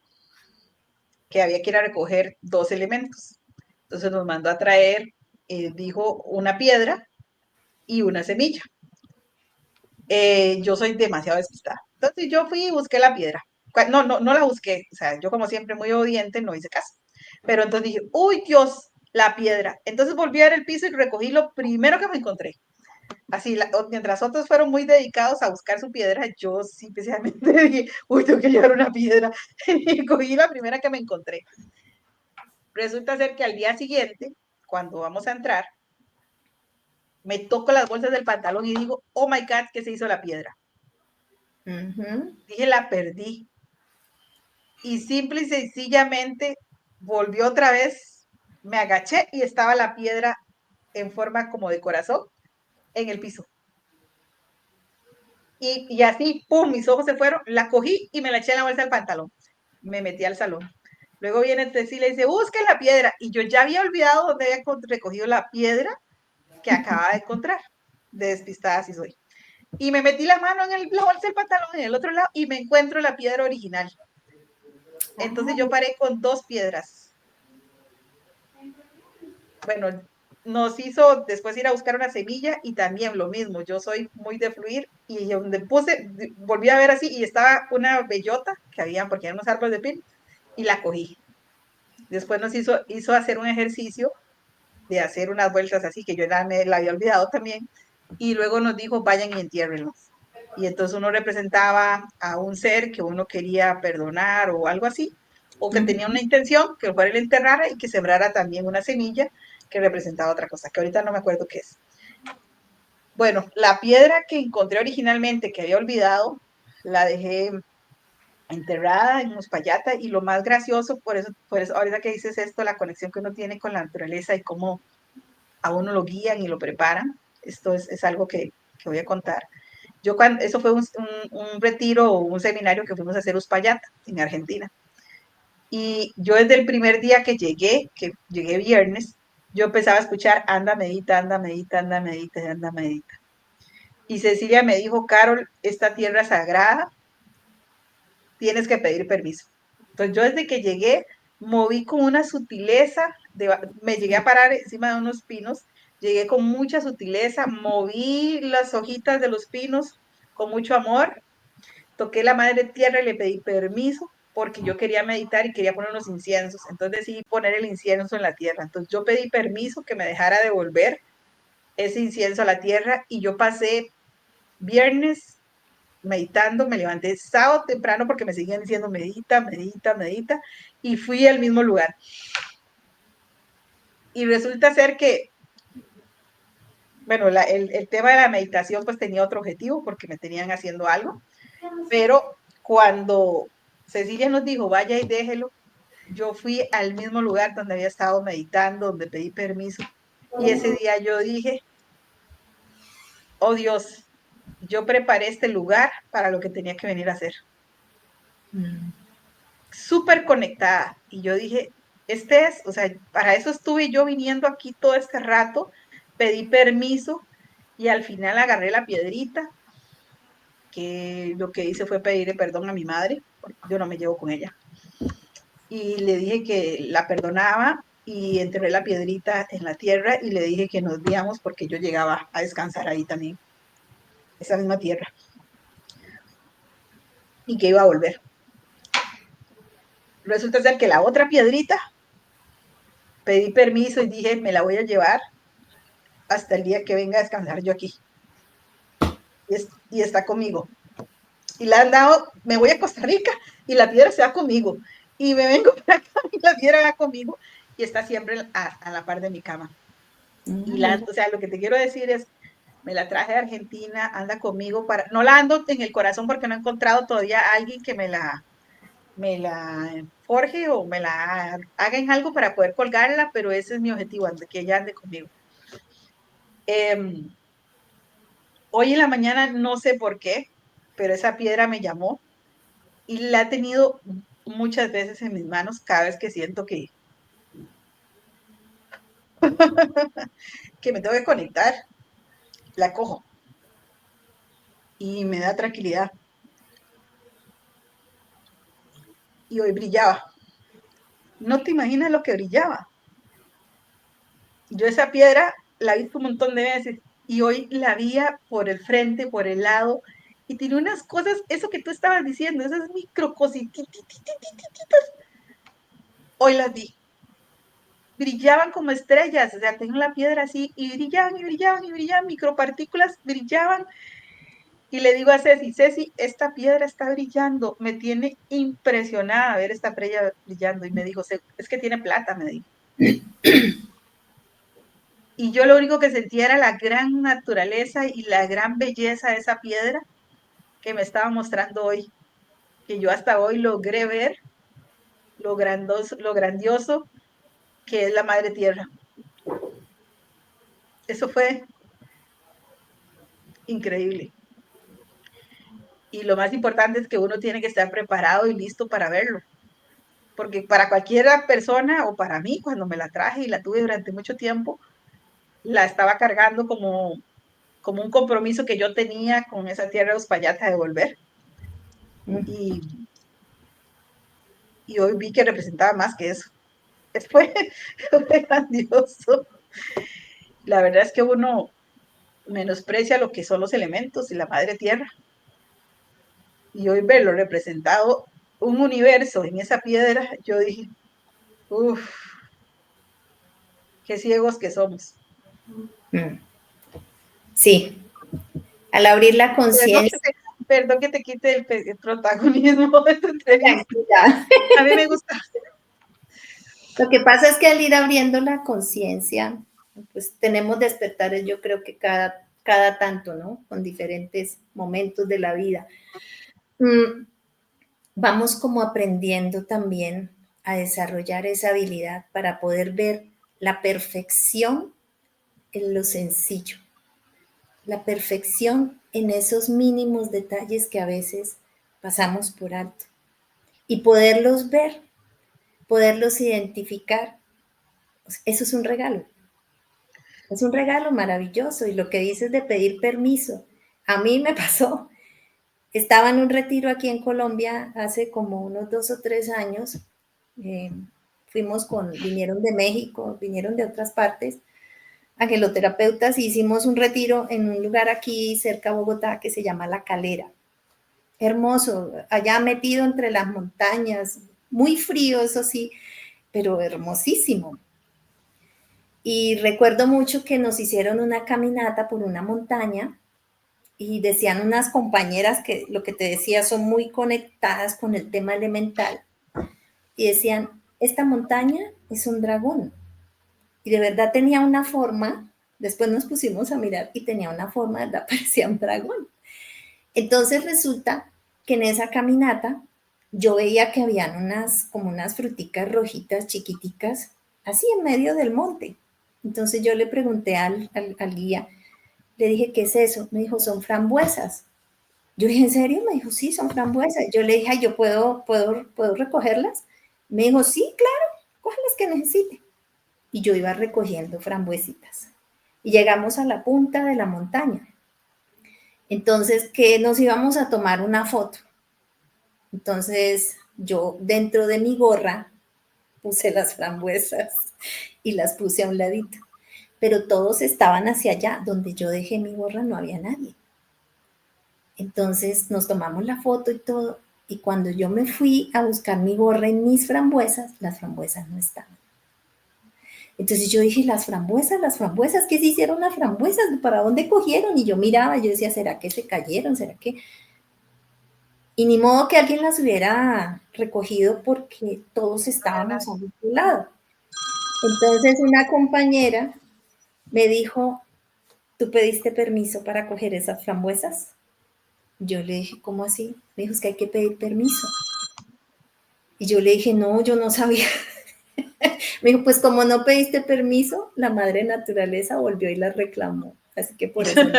que había que ir a recoger dos elementos. Entonces nos mandó a traer, dijo, una piedra y una semilla. Yo soy demasiado despistada. Entonces yo fui y busqué la piedra. No la busqué. O sea, yo como siempre muy obediente no hice caso. Pero entonces dije, uy Dios, la piedra. Entonces volví a ver el piso y recogí lo primero que me encontré. Así, mientras otros fueron muy dedicados a buscar su piedra, yo simplemente dije, uy, tengo que llevar una piedra. Y cogí la primera que me encontré. Resulta ser que al día siguiente, cuando vamos a entrar, me toco las bolsas del pantalón y digo, oh my God, ¿qué se hizo la piedra? Uh -huh. Dije, la perdí. Y simple y sencillamente volvió otra vez, me agaché y estaba la piedra en forma como de corazón en el piso. Y así, pum, mis ojos se fueron, la cogí y me la eché en la bolsa del pantalón. Me metí al salón. Luego viene Cecilia y dice, busca la piedra. Y yo ya había olvidado dónde había recogido la piedra que acababa de encontrar. De despistada así soy. Y me metí la mano en la bolsa del pantalón en el otro lado y me encuentro la piedra original. Entonces yo paré con dos piedras. Bueno, nos hizo después ir a buscar una semilla y también lo mismo, yo soy muy de fluir y donde puse, volví a ver así y estaba una bellota que había, porque eran unos árboles de pin, y la cogí. Después nos hizo hacer un ejercicio de hacer unas vueltas así, que yo la había olvidado también, y luego nos dijo, vayan y entiérrenlos. Y entonces uno representaba a un ser que uno quería perdonar o algo así, o que Uh tenía una -huh. intención, que fuera el enterrara y que sembrara también una semilla que representaba otra cosa, que ahorita no me acuerdo qué es. Bueno, la piedra que encontré originalmente, que había olvidado, la dejé enterrada en Uspallata y lo más gracioso, por eso ahorita que dices esto, la conexión que uno tiene con la naturaleza y cómo a uno lo guían y lo preparan, esto es algo que voy a contar. Eso fue un retiro o un seminario que fuimos a hacer Uspallata, en Argentina. Y yo desde el primer día que llegué viernes, yo empezaba a escuchar, anda, medita, anda, medita, anda, medita, anda, medita. Y Cecilia me dijo, Carol, esta tierra sagrada, tienes que pedir permiso. Entonces yo desde que llegué, moví con una sutileza, me llegué a parar encima de unos pinos, llegué con mucha sutileza, moví las hojitas de los pinos con mucho amor, toqué la madre tierra y le pedí permiso porque yo quería meditar y quería poner unos inciensos. Entonces decidí poner el incienso en la tierra. Entonces yo pedí permiso que me dejara devolver ese incienso a la tierra y yo pasé viernes meditando, me levanté sábado temprano porque me seguían diciendo medita, medita, medita y fui al mismo lugar. Y resulta ser que, bueno, el tema de la meditación pues tenía otro objetivo porque me tenían haciendo algo, pero cuando Cecilia nos dijo vaya y déjelo, yo fui al mismo lugar donde había estado meditando, donde pedí permiso y ese día yo dije, oh Dios, yo preparé este lugar para lo que tenía que venir a hacer. Súper conectada. Y yo dije, o sea, para eso estuve yo viniendo aquí todo este rato, pedí permiso y al final agarré la piedrita, que lo que hice fue pedirle perdón a mi madre, yo no me llevo con ella. Y le dije que la perdonaba y enterré la piedrita en la tierra y le dije que nos viéramos porque yo llegaba a descansar ahí también, esa misma tierra, y que iba a volver. Resulta ser que la otra piedrita, pedí permiso y dije, me la voy a llevar hasta el día que venga a descansar yo aquí. Y está conmigo. Y la han dado, me voy a Costa Rica y la piedra se va conmigo. Y me vengo para acá y la piedra va conmigo. Y está siempre a la par de mi cama. Y o sea, lo que te quiero decir es, me la traje de Argentina, anda conmigo para, no la ando en el corazón porque no he encontrado todavía a alguien que me la forje o me la haga en algo para poder colgarla, pero ese es mi objetivo, que ella ande conmigo. Hoy en la mañana, no sé por qué, pero esa piedra me llamó y la he tenido muchas veces en mis manos cada vez que siento que me tengo que conectar, la cojo y me da tranquilidad. Y hoy brillaba. No te imaginas lo que brillaba. Yo esa piedra la he visto un montón de veces y hoy la vi por el frente, por el lado, y tiene unas cosas, eso que tú estabas diciendo, esas microcositas, hoy las vi. Brillaban como estrellas, o sea, tengo la piedra así y brillaban y brillaban y brillaban, micropartículas brillaban. Y le digo a Ceci, Ceci, esta piedra está brillando, me tiene impresionada ver esta piedra brillando. Y me dijo, es que tiene plata, me dijo. Y yo lo único que sentía era la gran naturaleza y la gran belleza de esa piedra que me estaba mostrando hoy, que yo hasta hoy logré ver lo grandioso que es la madre tierra. Eso fue increíble. Y lo más importante es que uno tiene que estar preparado y listo para verlo. Porque para cualquier persona o para mí, cuando me la traje y la tuve durante mucho tiempo, la estaba cargando como un compromiso que yo tenía con esa tierra de Uspallata de volver. Y, y hoy vi que representaba más que eso. Fue, fue grandioso. La verdad es que uno menosprecia lo que son los elementos y la madre tierra. Y hoy verlo representado un universo en esa piedra, yo dije, uff, qué ciegos que somos. Sí, al abrir la conciencia. Perdón que te quite el protagonismo de tu entrevista. A mí me gusta. Lo que pasa es que al ir abriendo la conciencia, pues tenemos despertares, yo creo que cada tanto, ¿no? Con diferentes momentos de la vida. Vamos como aprendiendo también a desarrollar esa habilidad para poder ver la perfección en lo sencillo, la perfección en esos mínimos detalles que a veces pasamos por alto y poderlos ver, poderlos identificar. Eso es un regalo. Es un regalo maravilloso. Y lo que dices de pedir permiso, a mí me pasó. Estaba en un retiro aquí en Colombia hace como unos 2 o 3 años. Eh, vinieron de México, vinieron de otras partes, angeloterapeutas, y hicimos un retiro en un lugar aquí cerca de Bogotá que se llama La Calera. Hermoso, allá metido entre las montañas, muy frío, eso sí, pero hermosísimo. Y recuerdo mucho que nos hicieron una caminata por una montaña y decían unas compañeras que lo que te decía son muy conectadas con el tema elemental y decían, esta montaña es un dragón. Y de verdad tenía una forma, después nos pusimos a mirar y tenía una forma, de verdad parecía un dragón. Entonces resulta que en esa caminata yo veía que habían como unas fruticas rojitas chiquiticas, así en medio del monte. Entonces yo le pregunté al guía, le dije, ¿qué es eso? Me dijo, son frambuesas. Yo dije, ¿en serio? Me dijo, sí, son frambuesas. Yo le dije, ¿yo puedo recogerlas? Me dijo, sí, claro, coge las que necesite. Y yo iba recogiendo frambuesitas. Y llegamos a la punta de la montaña. Entonces, que nos íbamos a tomar una foto. Entonces, yo dentro de mi gorra puse las frambuesas. y las puse a un ladito. Pero todos estaban hacia allá, donde yo dejé mi gorra no había nadie. Entonces nos tomamos la foto y todo, y cuando yo me fui a buscar mi gorra en mis frambuesas, las frambuesas no estaban. Entonces yo dije, las frambuesas, ¿qué se hicieron las frambuesas? ¿Para dónde cogieron? Y yo miraba, yo decía, ¿será que se cayeron? ¿Será que...? Y ni modo que alguien las hubiera recogido porque todos estábamos a un lado. Entonces una compañera me dijo, ¿tú pediste permiso para coger esas frambuesas? Yo le dije, ¿cómo así? Me dijo, es que hay que pedir permiso. Y yo le dije, no, yo no sabía. Me dijo, pues como no pediste permiso, la madre naturaleza volvió y la reclamó. Así que por eso no.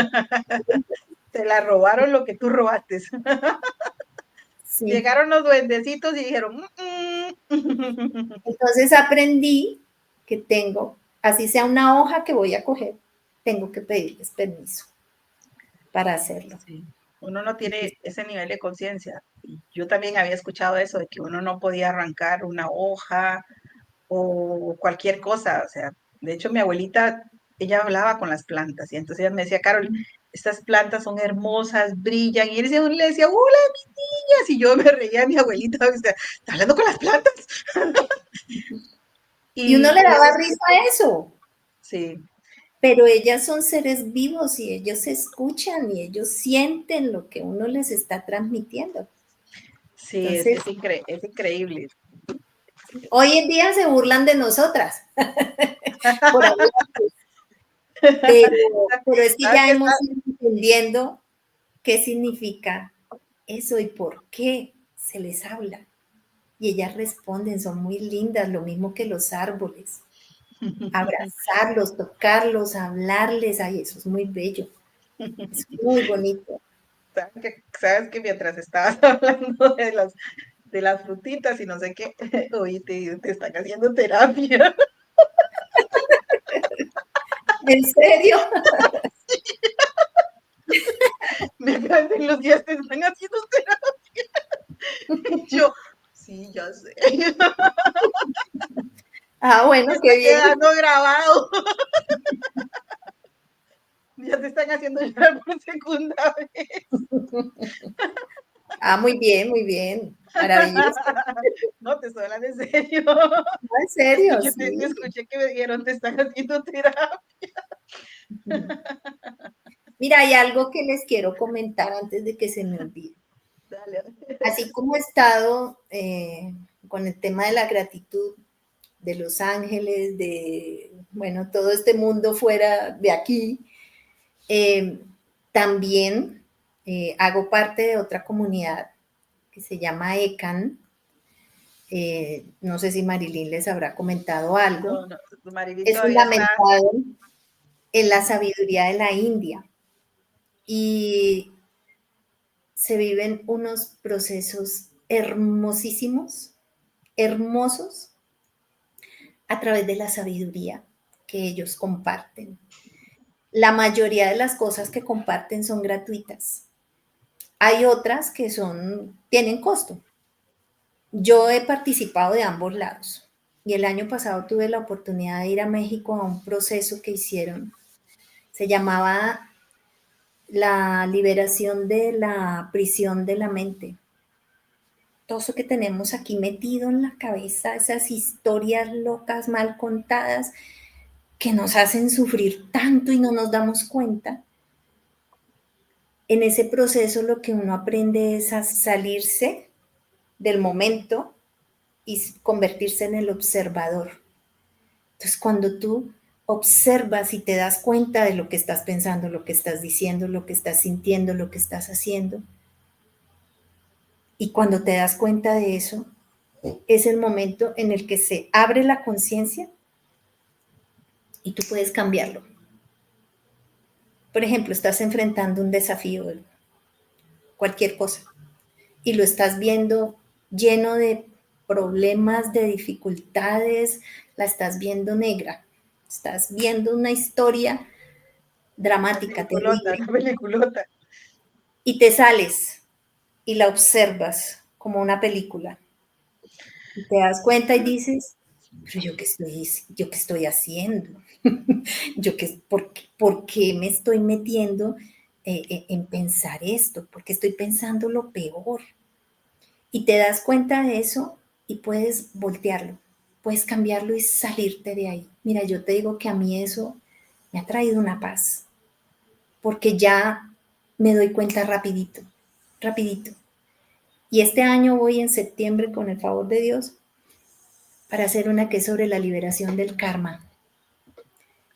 Te la robaron lo que tú robaste. Sí. Llegaron los duendecitos y dijeron, Entonces aprendí que tengo, así sea una hoja que voy a coger, tengo que pedirles permiso para hacerlo. Sí. Uno no tiene ese nivel de conciencia. Yo también había escuchado eso, de que uno no podía arrancar una hoja o cualquier cosa. O sea, de hecho mi abuelita, ella hablaba con las plantas y entonces ella me decía, Carol, estas plantas son hermosas, brillan. Y él le decía, hola, mis niñas. Y yo me reía a mi abuelita, o sea, ¿está hablando con las plantas? Y uno Y, le y eso daba es, risa a eso, sí, pero ellas son seres vivos y ellos escuchan y ellos sienten lo que uno les está transmitiendo. sí, Entonces, es increíble. hoy en día se burlan de nosotras por hablar, pero es que ¿Sabes ya qué hemos está? ido entendiendo qué significa eso y por qué se les habla. Y ellas responden, son muy lindas, lo mismo que los árboles. Abrazarlos, tocarlos, hablarles, ay, eso es muy bello, es muy bonito. Sabes que mientras estabas hablando de las frutitas y no sé qué, oye, te están haciendo terapia. ¿En serio? Me cansan los días, te están haciendo terapia. Y yo, sí, ya sé. Ah, Me bueno, está qué bien. quedando grabado. Ya te están haciendo llorar por segunda vez. Ah, muy bien, maravilloso. No, te estoy hablando en serio. Ah, en serio, sí. Escuché que me dijeron, te están haciendo terapia. Mira, hay algo que les quiero comentar antes de que se me olvide. Dale. Así como he estado con el tema de la gratitud, de los ángeles, de, bueno, todo este mundo fuera de aquí, eh, también hago parte de otra comunidad que se llama ECAN. No sé si Marilyn les habrá comentado algo. No, no, Maribel Es todavía está. fundamentado en la sabiduría de la India y se viven unos procesos hermosísimos, hermosos, a través de la sabiduría que ellos comparten. La mayoría de las cosas que comparten son gratuitas. Hay otras que tienen costo. Yo he participado de ambos lados y el año pasado tuve la oportunidad de ir a México a un proceso que hicieron. Se llamaba la liberación de la prisión de la mente. Todo eso que tenemos aquí metido en la cabeza, esas historias locas, mal contadas, que nos hacen sufrir tanto y no nos damos cuenta. En ese proceso lo que uno aprende es a salirse del momento y convertirse en el observador. Entonces, cuando tú observas y te das cuenta de lo que estás pensando, lo que estás diciendo, lo que estás sintiendo, lo que estás haciendo, y cuando te das cuenta de eso, es el momento en el que se abre la conciencia y tú puedes cambiarlo. Por ejemplo, estás enfrentando un desafío, cualquier cosa, y lo estás viendo lleno de problemas, de dificultades, la estás viendo negra, estás viendo una historia Una dramática, peliculota, terrible, una peliculota. y te sales y la observas como una película. Y te das cuenta y dices, pero yo qué estoy haciendo, por qué me estoy metiendo en pensar esto, porque estoy pensando lo peor. Y te das cuenta de eso y puedes voltearlo, puedes cambiarlo y salirte de ahí. Mira, yo te digo que a mí eso me ha traído una paz, porque ya me doy cuenta rapidito, rapidito. Y este año voy en septiembre, con el favor de Dios, para hacer una que es sobre la liberación del karma.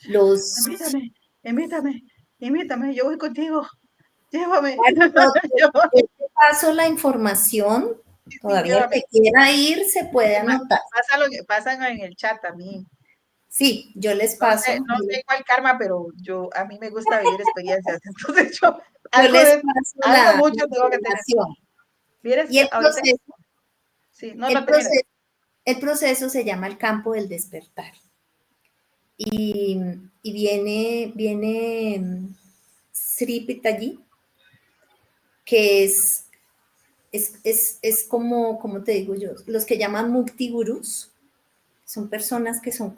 Los... Invítame, invítame, invítame, yo voy contigo, llévame. Yo te paso la información, Sí, todavía el llévame. que quiera ir se puede anotar. Pasan en el chat a mí. Sí, yo les No paso, sé, no sé cuál karma, pero a mí me gusta vivir experiencias. Entonces yo algo les de, paso algo la mucho tengo que tener. información. Vieres Y que ahorita, sí, no, el no termina. proceso, el proceso se llama el campo del despertar. Y viene Sri Pitaji, que es como te digo yo, los que llaman Mukti Gurus, son personas que son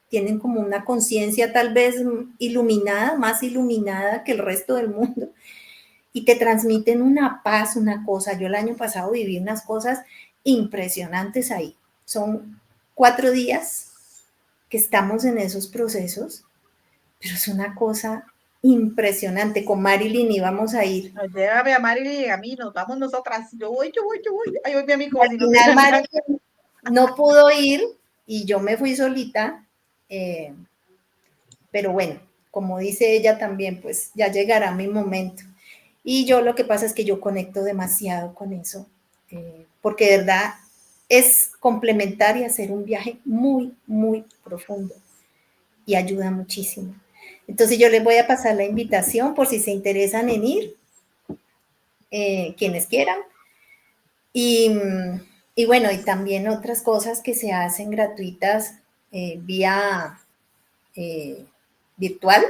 tienen como una conciencia tal vez iluminada, más iluminada que el resto del mundo, y te transmiten una paz, una cosa. Yo el año pasado viví unas cosas impresionantes ahí. Son 4 días que estamos en esos procesos, pero es una cosa impresionante. Con Marilyn íbamos a ir. Llévame a Mari y a mí, nos vamos nosotras. Yo voy, yo voy, yo voy. Ay, hoy mi amigo, Al si no final tenía nada. Marilyn no pudo ir y yo me fui solita, pero bueno, como dice ella también, pues ya llegará mi momento. Y yo lo que pasa es que yo conecto demasiado con eso, porque de verdad es complementar y hacer un viaje muy, muy profundo y ayuda muchísimo. Entonces yo les voy a pasar la invitación por si se interesan en ir, quienes quieran. Y, y, bueno, y también otras cosas que se hacen gratuitas vía eh, virtual,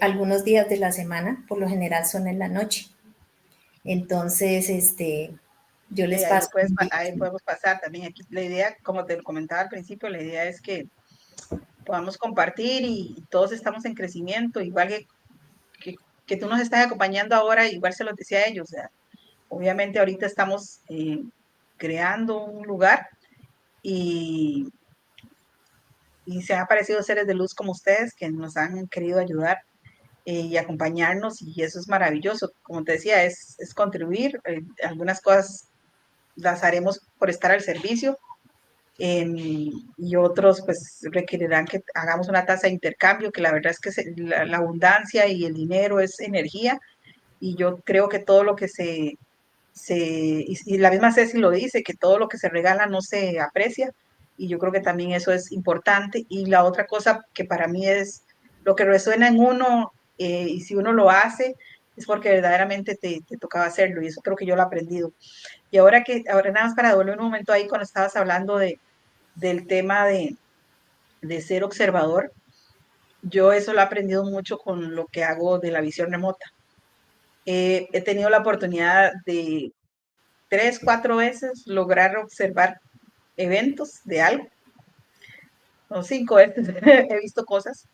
algunos días de la semana, por lo general son en la noche. Entonces, yo les Ahí, paso la ahí invitación. podemos pasar también. Aquí la idea, como te lo comentaba al principio, la idea es que podamos compartir y todos estamos en crecimiento, igual que, que tú nos estás acompañando ahora, igual se lo decía a ellos. O sea, obviamente ahorita estamos creando un lugar y, y se han aparecido seres de luz como ustedes que nos han querido ayudar y acompañarnos y eso es maravilloso. Como te decía, es contribuir. Algunas cosas las haremos por estar al servicio y otros pues requerirán que hagamos una tasa de intercambio, que la verdad es que la abundancia y el dinero es energía y yo creo que todo lo que y la misma Ceci lo dice, que todo lo que se regala no se aprecia y yo creo que también eso es importante. Y la otra cosa que para mí es lo que resuena en uno y si uno lo hace es porque verdaderamente te tocaba hacerlo y eso creo que yo lo he aprendido. Y ahora nada más para devolver un momento ahí cuando estabas hablando del tema de ser observador, yo eso lo he aprendido mucho con lo que hago de la visión remota. He tenido la oportunidad de 3, 4 veces lograr observar eventos de algo, o 5 veces he visto cosas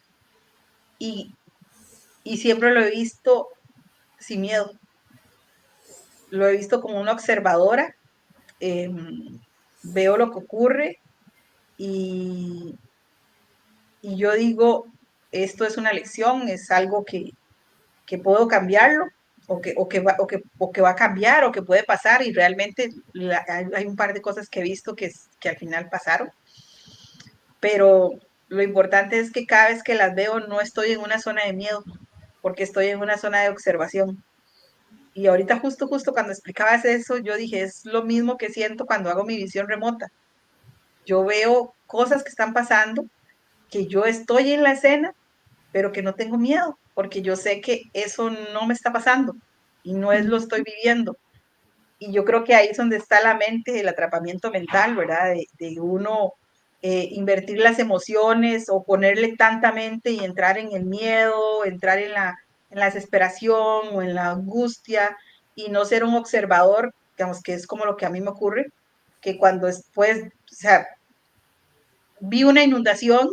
y, y siempre lo he visto sin miedo, lo he visto como una observadora, eh, veo lo que ocurre y, y yo digo, esto es una lección, es algo que puedo cambiarlo o que va a cambiar o que puede pasar y realmente hay un par de cosas que he visto que al final pasaron, pero lo importante es que cada vez que las veo no estoy en una zona de miedo, porque estoy en una zona de observación. Y ahorita justo cuando explicabas eso, yo dije, es lo mismo que siento cuando hago mi visión remota. Yo veo cosas que están pasando, que yo estoy en la escena, pero que no tengo miedo, porque yo sé que eso no me está pasando y no es lo estoy viviendo. Y yo creo que ahí es donde está la mente, el atrapamiento mental, ¿verdad? De uno invertir las emociones o ponerle tanta mente y entrar en el miedo, entrar en la desesperación o en la angustia y no ser un observador, digamos que es como lo que a mí me ocurre, que cuando después, o sea, vi una inundación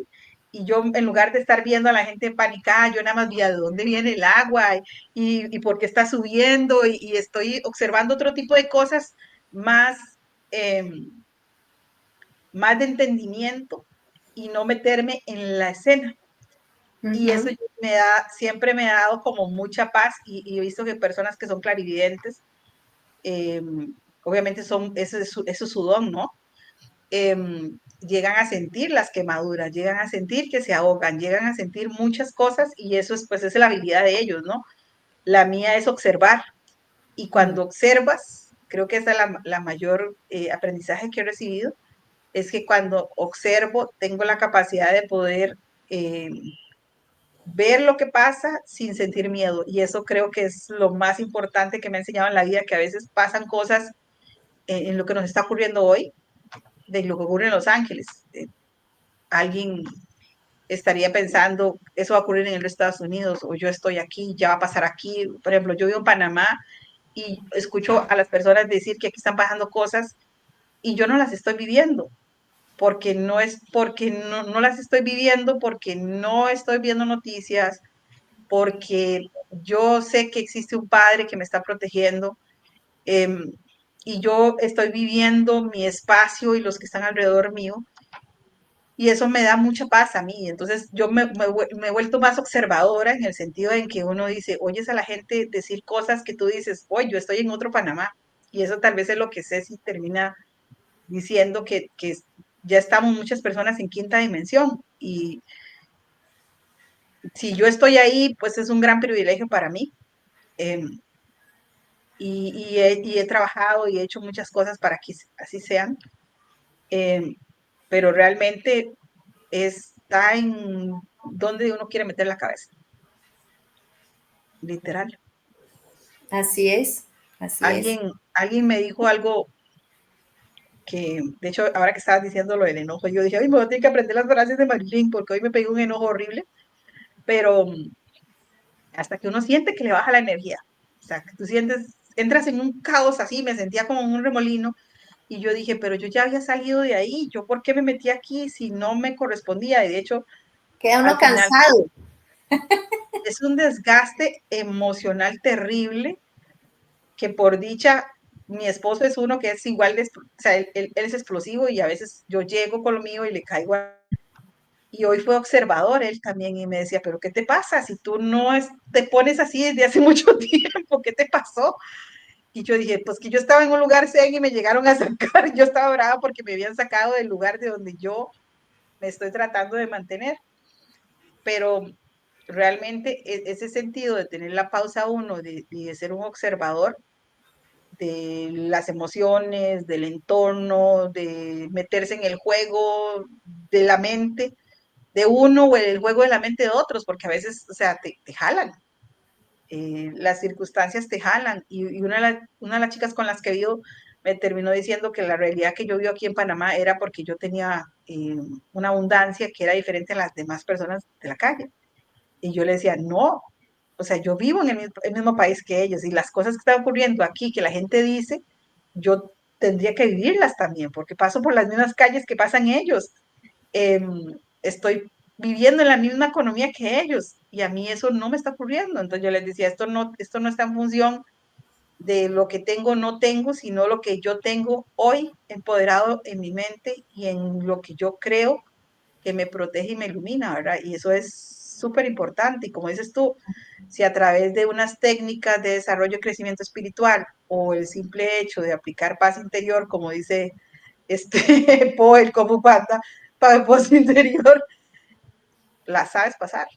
y yo en lugar de estar viendo a la gente panicada, yo nada más vi de dónde viene el agua y por qué está subiendo y estoy observando otro tipo de cosas más, eh, más de entendimiento y no meterme en la escena. Y eso Ujú. siempre me ha dado como mucha paz y he visto que personas que son clarividentes, eh, obviamente eso es su don, ¿no? Llegan a sentir las quemaduras, llegan a sentir que se ahogan, llegan a sentir muchas cosas y eso es, pues, es la habilidad de ellos, ¿no? La mía es observar y Mm. cuando observas, creo que esa es la mayor aprendizaje que he recibido, es que cuando observo tengo la capacidad de poder ver lo que pasa sin sentir miedo y eso creo que es lo más importante que me ha enseñado en la vida, que a veces pasan cosas en lo que nos está ocurriendo hoy, de lo que ocurre en Los Ángeles. Alguien estaría pensando, eso va a ocurrir en el Estados Unidos, o yo estoy aquí, ya va a pasar aquí. Por ejemplo, yo vivo en Panamá y escucho a las personas decir que aquí están pasando cosas y yo no las estoy viviendo, porque no es porque no las estoy viviendo, porque no estoy viendo noticias, porque yo sé que existe un padre que me está protegiendo eh, y yo estoy viviendo mi espacio y los que están alrededor mío y eso me da mucha paz a mí. Entonces yo me he vuelto más observadora en el sentido en que uno dice, oyes a la gente decir cosas que tú dices, oye, yo estoy en otro Panamá. Y eso tal vez es lo que Ceci termina diciendo, que ya estamos muchas personas en quinta dimensión. Y si yo estoy ahí, pues es un gran privilegio para mí. Eh, y he trabajado y he hecho muchas cosas para que así sean. Eh, pero realmente está en donde uno quiere meter la cabeza. Literal. Así es, así es. Alguien me dijo algo que, de hecho, ahora que estabas diciendo lo del enojo, yo dije, ay, me voy a tener que aprender las frases de Marilyn porque hoy me pegó un enojo horrible, pero hasta que uno siente que le baja la energía, o sea, que tú sientes, entras en un caos así, me sentía como en un remolino y yo dije, pero yo ya había salido de ahí, yo por qué me metí aquí si no me correspondía, y de hecho, Queda uno al final cansado. es un desgaste emocional terrible que por dicha, mi esposo es uno que es igual de, o sea, él es explosivo y a veces yo llego con lo mío y le caigo y hoy fue observador él también y me decía, pero ¿qué te pasa? Si tú no te pones así desde hace mucho tiempo, ¿qué te pasó? Y yo dije, pues que yo estaba en un lugar zen y me llegaron a sacar, yo estaba brava porque me habían sacado del lugar de donde yo me estoy tratando de mantener, pero realmente ese sentido de tener la pausa uno, de ser un observador, de las emociones, del entorno, de meterse en el juego de la mente de uno o el juego de la mente de otros, porque a veces, o sea, te jalan, las circunstancias te jalan. Y una de las chicas con las que vivo me terminó diciendo que la realidad que yo vivo aquí en Panamá era porque yo tenía una abundancia que era diferente a las demás personas de la calle. Y yo le decía, no, o sea, yo vivo en el mismo país que ellos y las cosas que están ocurriendo aquí, que la gente dice, yo tendría que vivirlas también, porque paso por las mismas calles que pasan ellos. Eh, Estoy viviendo en la misma economía que ellos y a mí eso no me está ocurriendo. Entonces yo les decía, esto no está en función de lo que tengo o no tengo, sino lo que yo tengo hoy empoderado en mi mente y en lo que yo creo que me protege y me ilumina, ¿verdad? Y eso es súper importante. Y como dices tú, si a través de unas técnicas de desarrollo y crecimiento espiritual o el simple hecho de aplicar paz interior, como dice Poe, el Kung Fu Panda, para el post interior, la sabes pasar.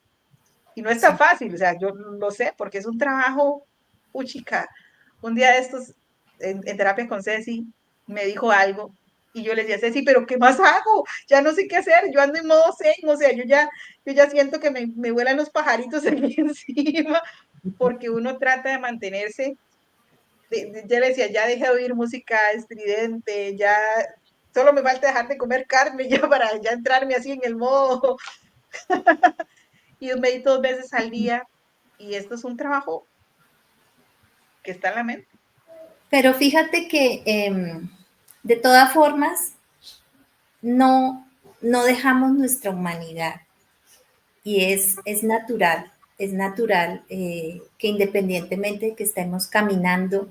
Y no es tan Sí. fácil, o sea, yo lo sé porque es un trabajo, chica. Un día de estos, en terapia con Ceci, me dijo algo y yo le decía, Ceci, pero ¿qué más hago? Ya no sé qué hacer, yo ando en modo zen, o sea, yo ya siento que me vuelan los pajaritos aquí encima, porque uno trata de mantenerse, ya le decía, ya deje de oír música estridente, ya solo me falta dejar de comer carne ya para ya entrarme así en el modo, y yo medito 2 veces al día, y esto es un trabajo que está en la mente. Pero fíjate que De todas formas, no, no dejamos nuestra humanidad y es natural que independientemente de que estemos caminando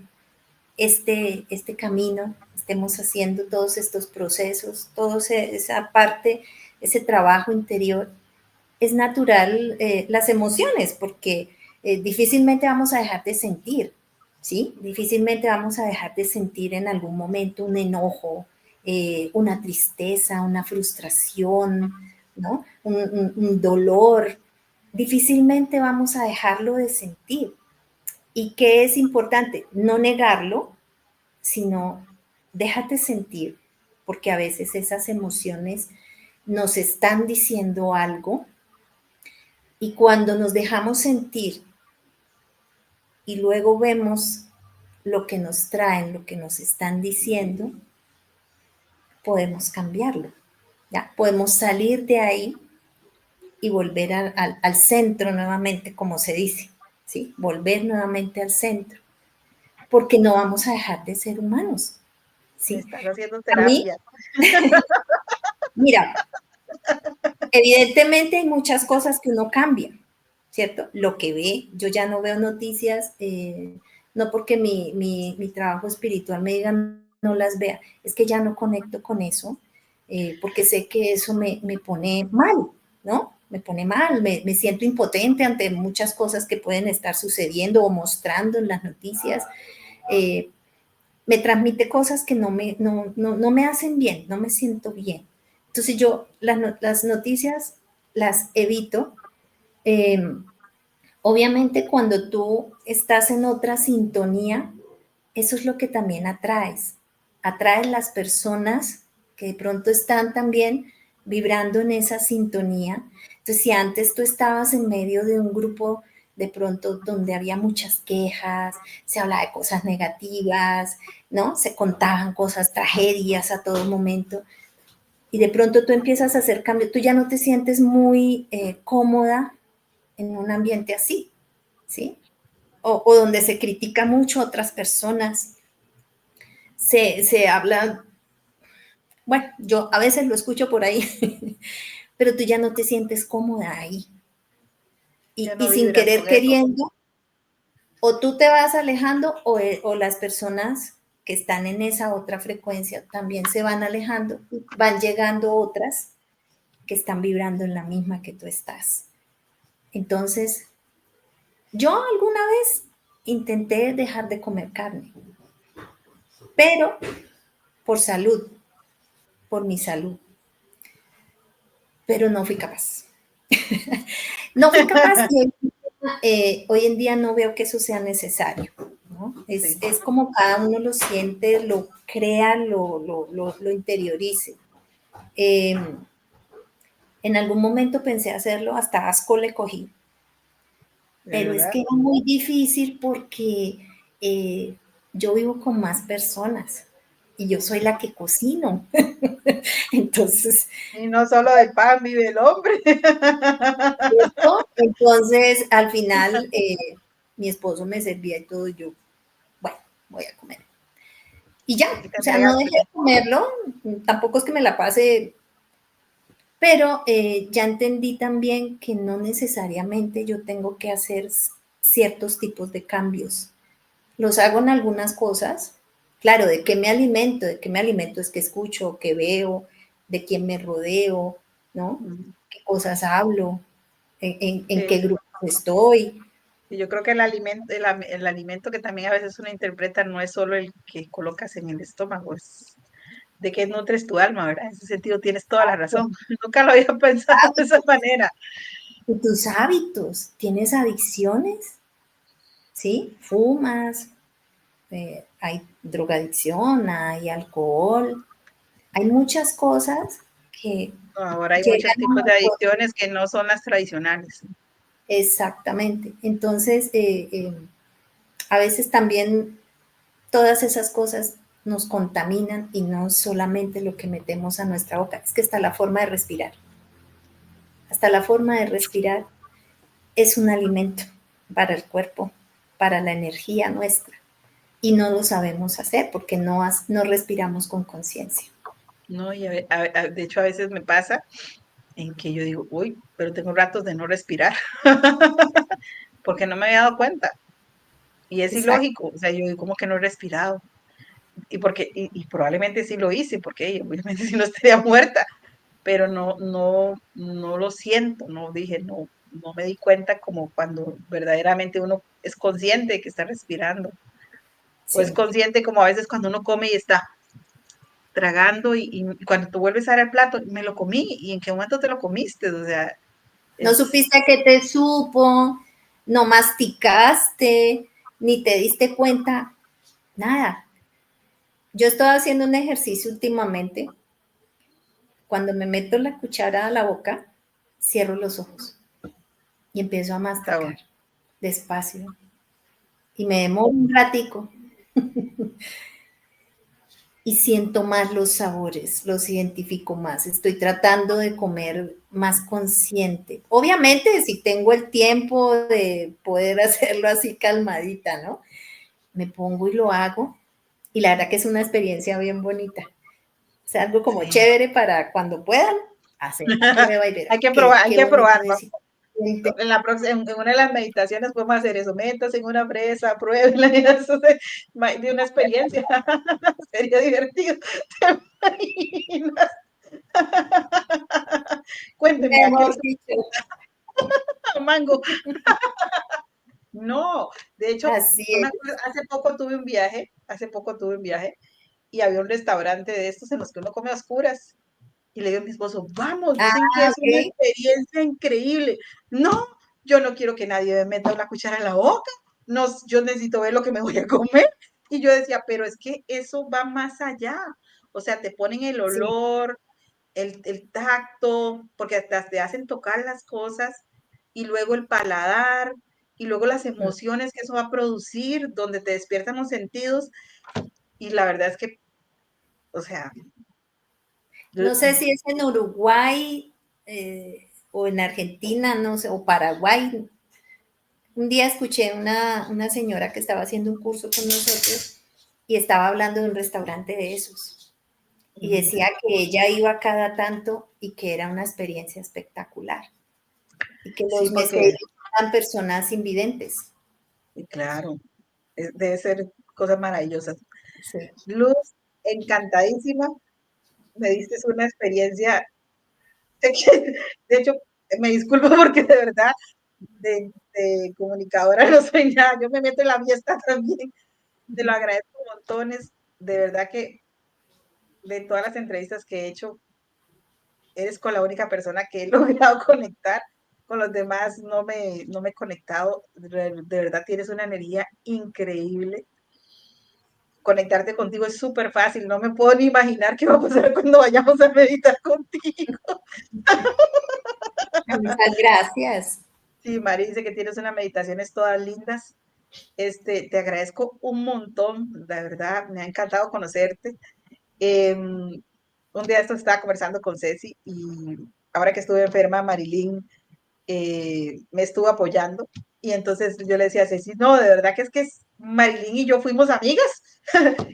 este camino, estemos haciendo todos estos procesos, toda esa parte, ese trabajo interior, es natural las emociones, porque difícilmente vamos a dejar de sentir, ¿sí? Difícilmente vamos a dejar de sentir en algún momento un enojo, una tristeza, una frustración, ¿no? Un dolor. Difícilmente vamos a dejarlo de sentir. ¿Y qué es importante? No negarlo, sino déjate sentir, porque a veces esas emociones nos están diciendo algo y cuando nos dejamos sentir y luego vemos lo que nos traen, lo que nos están diciendo, podemos cambiarlo, ¿ya? Podemos salir de ahí y volver al centro nuevamente, como se dice, ¿sí? Volver nuevamente al centro, porque no vamos a dejar de ser humanos, ¿sí? Estás haciendo A mí, terapia. mira, evidentemente hay muchas cosas que uno cambia, ¿cierto? Lo que ve, yo ya no veo noticias, no porque mi trabajo espiritual me diga no las vea, es que ya no conecto con eso, porque sé que eso me pone mal, ¿no? Me pone mal, me siento impotente ante muchas cosas que pueden estar sucediendo o mostrando en las noticias. Eh, Me transmite cosas que no me hacen bien, no me siento bien. Entonces yo las noticias las evito. Eh, Obviamente cuando tú estás en otra sintonía, eso es lo que también atraes. Atraes las personas que de pronto están también vibrando en esa sintonía. Entonces, si antes tú estabas en medio de un grupo de pronto donde había muchas quejas, se hablaba de cosas negativas, ¿no? Se contaban cosas, tragedias a todo momento, y de pronto tú empiezas a hacer cambio, tú ya no te sientes muy cómoda en un ambiente así, ¿sí? O donde se critica mucho a otras personas, se habla, bueno, yo a veces lo escucho por ahí, pero tú ya no te sientes cómoda ahí. Ya Y no sin vibras querer con eso. queriendo, o tú te vas alejando o las personas que están en esa otra frecuencia también se van alejando, van llegando otras que están vibrando en la misma que tú estás. Entonces, yo alguna vez intenté dejar de comer carne, pero por salud, por mi salud, pero no fui capaz. No fui capaz y hoy en día no veo que eso sea necesario, ¿no? Sí. Es como cada uno lo siente, lo crea, lo interiorice. Eh, en algún momento pensé hacerlo, hasta asco le cogí, ¿De pero es verdad? que era muy difícil porque yo vivo con más personas y yo soy la que cocino. Entonces, Y no solo del pan vive el hombre. ¿cierto? Entonces, al final, mi esposo me servía y todo, y yo, bueno, voy a comer. Y ya, Aquí te o sea, no dejé entregaste. de comerlo, tampoco es que me la pase, pero ya entendí también que no necesariamente yo tengo que hacer ciertos tipos de cambios. Los hago en algunas cosas. Claro, ¿de qué me alimento? ¿De qué me alimento? Es que escucho, que veo, de quién me rodeo, ¿no? ¿Qué cosas hablo? En qué Sí. grupo estoy? Y yo creo que el alimento que también a veces uno interpreta no es solo el que colocas en el estómago, es de qué nutres tu alma, ¿verdad? En ese sentido tienes toda la razón. Nunca lo había pensado de esa manera. Y tus hábitos, ¿tienes adicciones? ¿Sí? ¿Fumas? Hay drogadicción, hay alcohol, hay muchas cosas que Ahora hay llegan muchos a tipos de nosotros. adicciones que no son las tradicionales. Exactamente. Entonces, a veces también todas esas cosas nos contaminan y no solamente lo que metemos a nuestra boca, es que hasta la forma de respirar, hasta la forma de respirar es un alimento para el cuerpo, para la energía nuestra. y no lo sabemos hacer porque no respiramos con conciencia. No, y de hecho a veces me pasa en que yo digo, uy, pero tengo ratos de no respirar, porque no me había dado cuenta. Y es Exacto. ilógico, o sea, yo digo, como que no he respirado. Y probablemente sí lo hice, porque obviamente si no estaría muerta, pero no lo siento, no dije, no me di cuenta como cuando verdaderamente uno es consciente de que está respirando, o es Sí. consciente como a veces cuando uno come y está tragando y cuando tú vuelves a dar el plato, me lo comí, y en qué momento te lo comiste, o sea, No es, supiste que te supo, no masticaste, ni te diste cuenta, nada. Yo estoy haciendo un ejercicio últimamente. Cuando me meto la cuchara a la boca, cierro los ojos y empiezo a está bueno. masticar despacio. Y me demoro un ratico y siento más los sabores, los identifico más. Estoy tratando de comer más consciente. Obviamente, si tengo el tiempo de poder hacerlo así calmadita, ¿no? Me pongo y lo hago. Y la verdad que es una experiencia bien bonita. Es algo como Sí. chévere para cuando puedan hacer la prueba y ver Hay qué que bonito probar. es. En en una de las meditaciones podemos hacer eso, métase en una presa, pruébela, eso de una experiencia. Sería divertido. ¿Te imaginas? Cuénteme, ¿a qué Mejor hora dicho. mango? No, de hecho, Así yo me es. acuerdo, hace poco tuve un viaje y había un restaurante de estos en los que uno come a oscuras. Y le digo a mi esposo, vamos, Ah, dicen que es una ok. experiencia increíble. No, yo no quiero que nadie me meta una cuchara en la boca. No, yo necesito ver lo que me voy a comer. Y yo decía, pero es que eso va más allá. O sea, te ponen el Sí, olor, el tacto, porque hasta te hacen tocar las cosas, y luego el paladar, y luego las emociones que eso va a producir, donde te despiertan los sentidos. Y la verdad es que, o sea, yo, no sé si es en Uruguay o en Argentina, no sé, o Paraguay. Un día escuché una señora que estaba haciendo un curso con nosotros y estaba hablando de un restaurante de esos. Y decía que ella iba cada tanto y que era una experiencia espectacular. Y que sí, los porque, meseros eran personas invidentes. claro, debe ser cosas maravillosas. Sí. Luz, encantadísima, me diste una experiencia, de hecho, me disculpo porque de verdad, de comunicadora no soy nada, yo me meto en la fiesta también, te lo agradezco montones, de verdad que de todas las entrevistas que he hecho, eres con la única persona que he logrado conectar, con los demás no me he conectado, de verdad tienes una energía increíble, conectarte contigo es súper fácil, no me puedo ni imaginar qué va a pasar cuando vayamos a meditar contigo. Muchas gracias. Sí, Mari dice que tienes unas meditaciones todas lindas. Te agradezco un montón, la verdad, me ha encantado conocerte. Un día esto estaba conversando con Ceci y ahora que estuve enferma, Marilyn me estuvo apoyando. Y entonces yo le decía a Ceci, no, de verdad que Marilyn y yo fuimos amigas.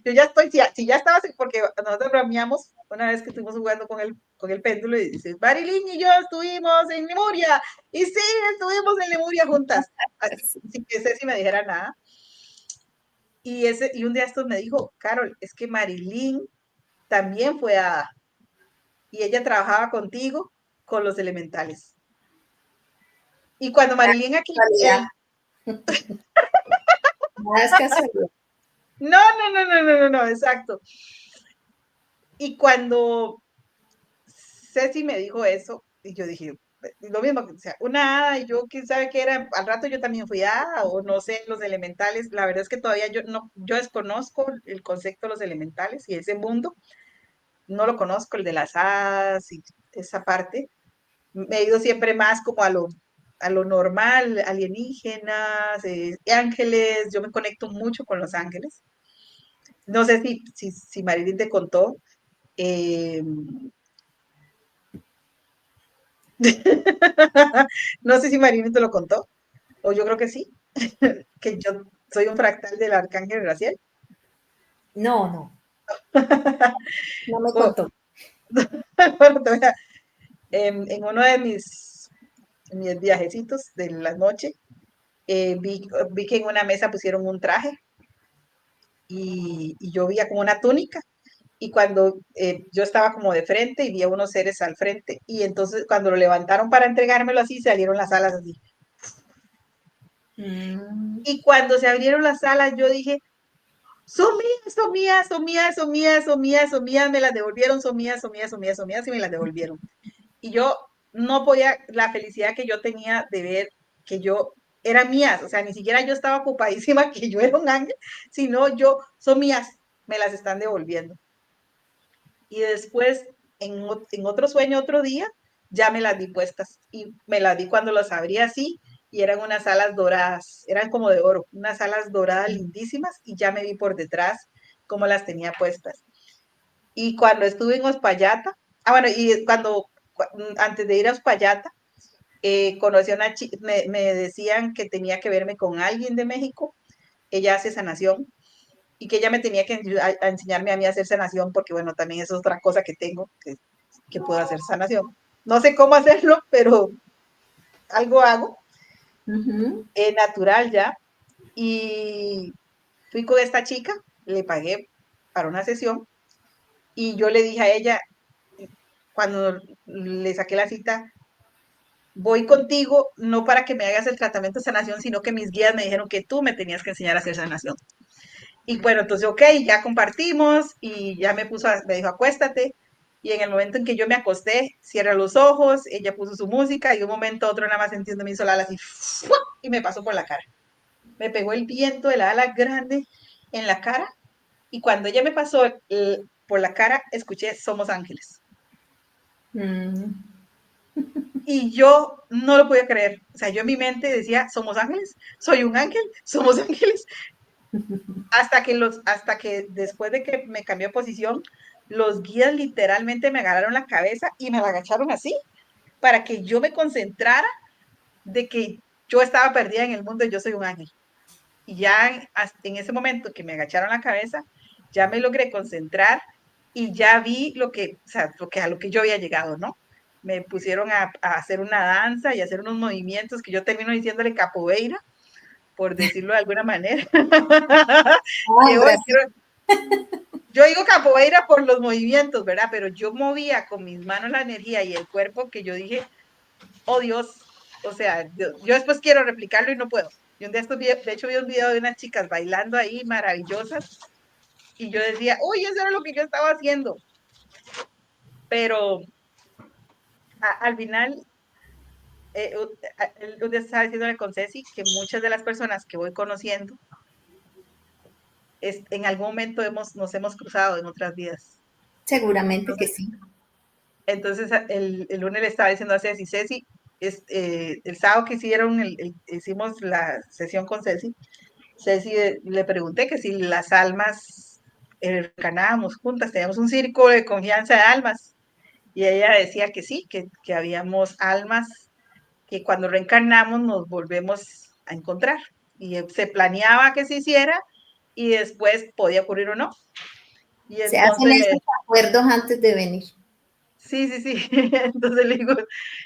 Yo ya estoy, si ya estabas, porque nosotros bromeamos una vez que estuvimos jugando con el péndulo y dices, Marilyn y yo estuvimos en Lemuria. Y sí, estuvimos en Lemuria juntas. Así, sin que Ceci me dijera nada. Y un día esto me dijo, Carol, es que Marilyn también fue hada y ella trabajaba contigo con los elementales. Y cuando Marilyn aquí, Casualidad. Nada es casualidad. no, exacto. Y cuando Ceci me dijo eso, y yo dije, lo mismo, o sea, una hada, y yo, quién sabe qué era, al rato yo también fui hada, o no sé, los elementales, la verdad es que todavía yo desconozco el concepto de los elementales y ese mundo, no lo conozco, el de las hadas y esa parte, me he ido siempre más como a lo normal, alienígenas, ángeles, yo me conecto mucho con los ángeles. No sé si Marilyn te contó, eh, no sé si Marilyn te lo contó, o yo creo que sí, que yo soy un fractal del arcángel Raciel. No, no me Bueno, contó. bueno, en uno de mis viajecitos de la noche, vi que en una mesa pusieron un traje y yo veía como una túnica y cuando yo estaba como de frente y vi a unos seres al frente y entonces cuando lo levantaron para entregármelo así, salieron las alas así. Mm, Y cuando se abrieron las alas, yo dije, son mías, son mías, son mías, son mías, son mías, son mías, me las devolvieron, son mías, son mías, son mías, son mías y me las devolvieron. Y yo no podía, la felicidad que yo tenía de ver que yo eran mías, o sea, ni siquiera yo estaba ocupadísima que yo era un ángel, sino yo, son mías, me las están devolviendo. Y después, en otro sueño, otro día, ya me las di puestas y me las di cuando las abrí así y eran unas alas doradas, eran como de oro, unas alas doradas lindísimas y ya me vi por detrás cómo las tenía puestas. Y cuando estuve en Ospallata, bueno, y antes de ir a Ospallata, conocí a una chica, me decían que tenía que verme con alguien de México, ella hace sanación, y que ella me tenía que a enseñarme a mí a hacer sanación, porque bueno, también es otra cosa que tengo, que puedo hacer sanación. No sé cómo hacerlo, pero algo hago, ujú. natural ya, y fui con esta chica, le pagué para una sesión, y yo le dije a ella, cuando le saqué la cita, voy contigo no para que me hagas el tratamiento de sanación, sino que mis guías me dijeron que tú me tenías que enseñar a hacer sanación. Y bueno, entonces, ok, ya compartimos y ya me dijo, acuéstate. Y en el momento en que yo me acosté, cierra los ojos, ella puso su música y un momento a otro nada más entiendo mi solar así, ¡fua! Y me pasó por la cara. Me pegó el viento de la ala grande en la cara y cuando ella me pasó por la cara, escuché Somos Ángeles. Mm. Y yo no lo podía creer. O sea, yo en mi mente decía, ¿somos ángeles? ¿Soy un ángel? ¿Somos ángeles? Hasta que después de que me cambió de posición, los guías literalmente me agarraron la cabeza y me la agacharon así para que yo me concentrara de que yo estaba perdida en el mundo y yo soy un ángel. Y ya en ese momento que me agacharon la cabeza, ya me logré concentrar y ya vi o sea, a lo que yo había llegado, ¿no? Me pusieron a hacer una danza y a hacer unos movimientos que yo termino diciéndole capoeira, por decirlo de alguna manera. Ah, que en hoy Brasil. quiero, yo digo capoeira por los movimientos, ¿verdad? Pero yo movía con mis manos la energía y el cuerpo que yo dije, oh Dios, o sea, yo después quiero replicarlo y no puedo. Y un día de hecho vi un video de unas chicas bailando ahí maravillosas y yo decía, uy, eso era lo que yo estaba haciendo. Pero al final, un día estaba diciendo con Ceci que muchas de las personas que voy conociendo, en algún momento nos hemos cruzado en otras vidas. Seguramente que Entonces, sí. Entonces el lunes le estaba diciendo a Ceci, el sábado que hicimos la sesión con Ceci le pregunté que si las almas reencarnábamos juntas, teníamos un círculo de confianza de almas. Y ella decía que sí, que habíamos almas que cuando reencarnamos nos volvemos a encontrar. Y se planeaba que se hiciera y después podía ocurrir o no. Y Se hacen entonces esos acuerdos antes de venir. sí, sí, sí. Entonces le digo,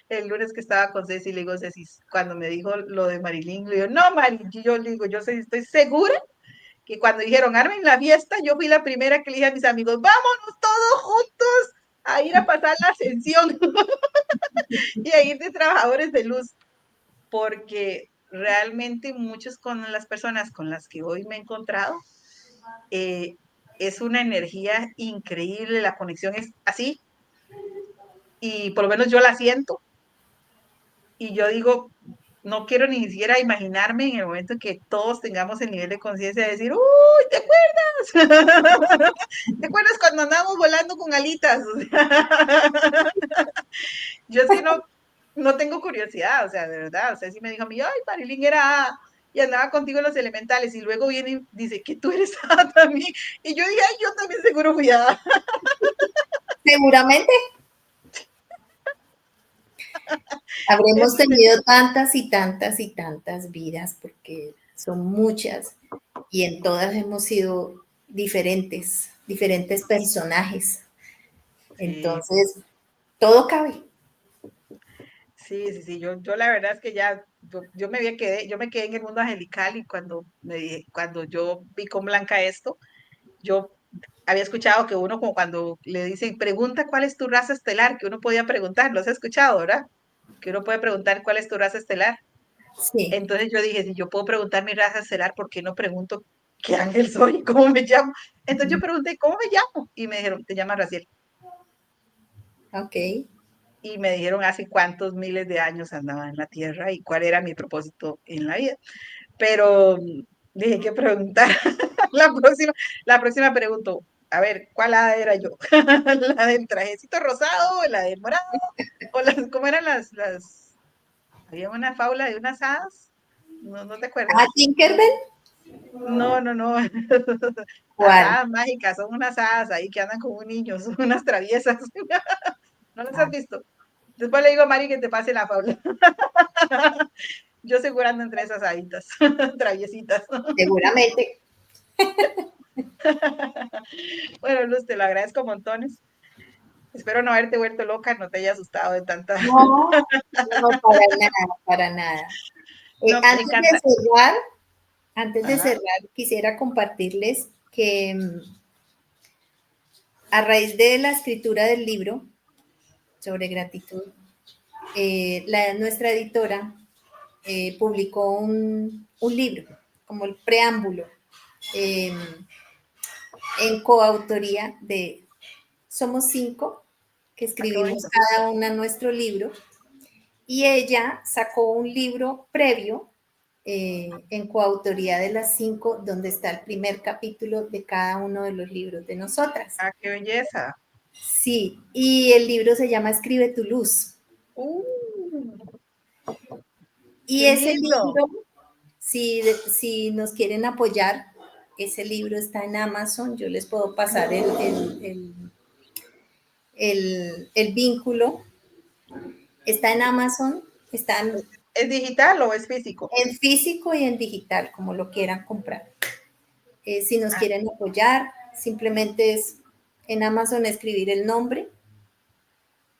el lunes que estaba con Ceci, le digo, Ceci, cuando me dijo lo de Marilyn, le digo, no, Mari, yo le digo, estoy segura que cuando dijeron, armen la fiesta, yo fui la primera que le dije a mis amigos, vámonos todos juntos a ir a pasar la ascensión y a ir de trabajadores de luz, porque realmente muchos con las personas con las que hoy me he encontrado, eh, es una energía increíble, la conexión es así, y por lo menos yo la siento. Y yo digo, no quiero ni siquiera imaginarme en el momento en que todos tengamos el nivel de conciencia de decir, uy, ¿te acuerdas? ¿Te acuerdas cuando andábamos volando con alitas? Yo es que no tengo curiosidad, o sea, de verdad, o sea, si me dijo a mí, ay, Marilyn era y andaba contigo en los elementales, y luego viene y dice que tú eres también, y yo dije, ay, yo también seguro fui a. Seguramente habremos Entonces, tenido tantas y tantas y tantas vidas, porque son muchas, y en todas hemos sido diferentes personajes. Sí, Entonces, todo cabe. sí, yo la verdad es que ya, yo me quedé en el mundo angelical y cuando yo vi con Blanca esto, yo había escuchado que uno como cuando le dicen, pregunta cuál es tu raza estelar, que uno podía preguntar, ¿lo has escuchado, verdad? Que uno puede preguntar cuál es tu raza estelar. Sí, Entonces yo dije, si yo puedo preguntar mi raza estelar, ¿por qué no pregunto qué ángel soy? ¿Cómo me llamo? Entonces yo pregunté, ¿cómo me llamo? Y me dijeron, te llamas Raciel. ok. Y me dijeron hace cuántos miles de años andaba en la Tierra y cuál era mi propósito en la vida. Pero dije que preguntar la próxima, la próxima pregunto, a ver, ¿cuál hada era yo? ¿La del trajecito rosado, la del morado? ¿O cómo eran había una fábula de unas hadas? No, no te Ah, acuerdas. Tinkerbell. No, no, no. Las ¿Cuál? hadas mágicas son unas hadas ahí que andan como un niño, son unas traviesas. ¿No las Ah, has visto? Después le digo a Mari que te pase la fábula. Yo segurando entre esas haditas, traviesitas. seguramente. Bueno, Luz, te lo agradezco montones. Espero no haberte vuelto loca, no te haya asustado de tanta. No, no, para nada, para nada. No, me Antes de encanta. cerrar, antes de Ajá. cerrar, quisiera compartirles que a raíz de la escritura del libro sobre gratitud, nuestra editora publicó un libro, como el preámbulo, eh, en coautoría de, somos 5 que Ah, qué escribimos bonito. cada una nuestro libro, y ella sacó un libro previo en coautoría de las 5, donde está el primer capítulo de cada uno de los libros de nosotras. Ah, qué belleza. Sí, y el libro se llama Escribe tu luz. Uh, Y qué ese lindo. libro, si nos quieren apoyar, ese libro está en Amazon. Yo les puedo pasar el vínculo. Está en Amazon, está ¿Es digital o es físico? en físico y en digital, como lo quieran comprar. Si nos Ah, quieren apoyar, simplemente es en Amazon escribir el nombre.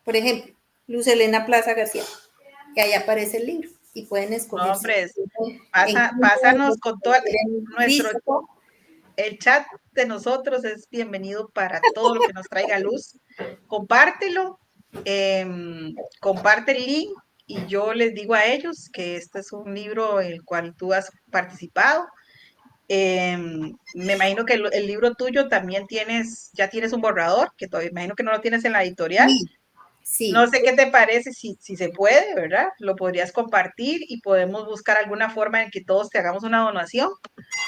Por ejemplo, Luz Elena Plaza García. Y ahí aparece el libro. Y pueden no, escoger si hombre, en pásanos Kindle, con si todo quieren nuestro, físico. el chat de nosotros es bienvenido para todo lo que nos traiga luz. Compártelo, comparte el link y yo les digo a ellos que este es un libro en el cual tú has participado. Me imagino que el libro tuyo también ya tienes un borrador, que todavía imagino que no lo tienes en la editorial. Sí, No sí. sé qué te parece, si se puede, ¿verdad? Lo podrías compartir y podemos buscar alguna forma en que todos te hagamos una donación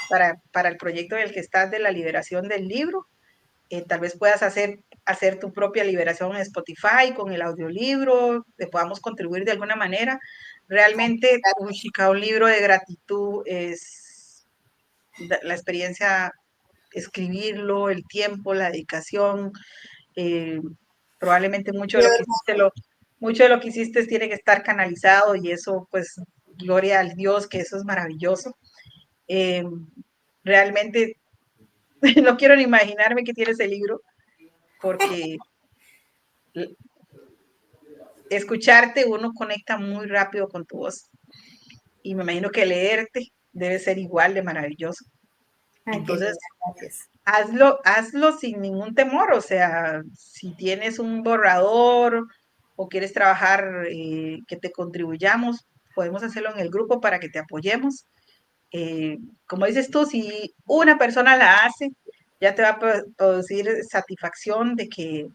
para el proyecto en el que estás de la liberación del libro. Tal vez puedas hacer tu propia liberación en Spotify con el audiolibro, te podamos contribuir de alguna manera. Realmente, chica, un libro de gratitud es la experiencia, escribirlo, el tiempo, la dedicación, eh, probablemente mucho de lo que hiciste tiene que estar canalizado y eso, pues, gloria al Dios, que eso es maravilloso. Eh, realmente no quiero ni imaginarme que tiene ese libro, porque escucharte uno conecta muy rápido con tu voz y me imagino que leerte debe ser igual de maravilloso. Ay, qué linda, Entonces, gracias. hazlo sin ningún temor, o sea, si tienes un borrador o quieres trabajar, que te contribuyamos, podemos hacerlo en el grupo para que te apoyemos. Como dices tú, si una persona la hace, ya te va a producir satisfacción de que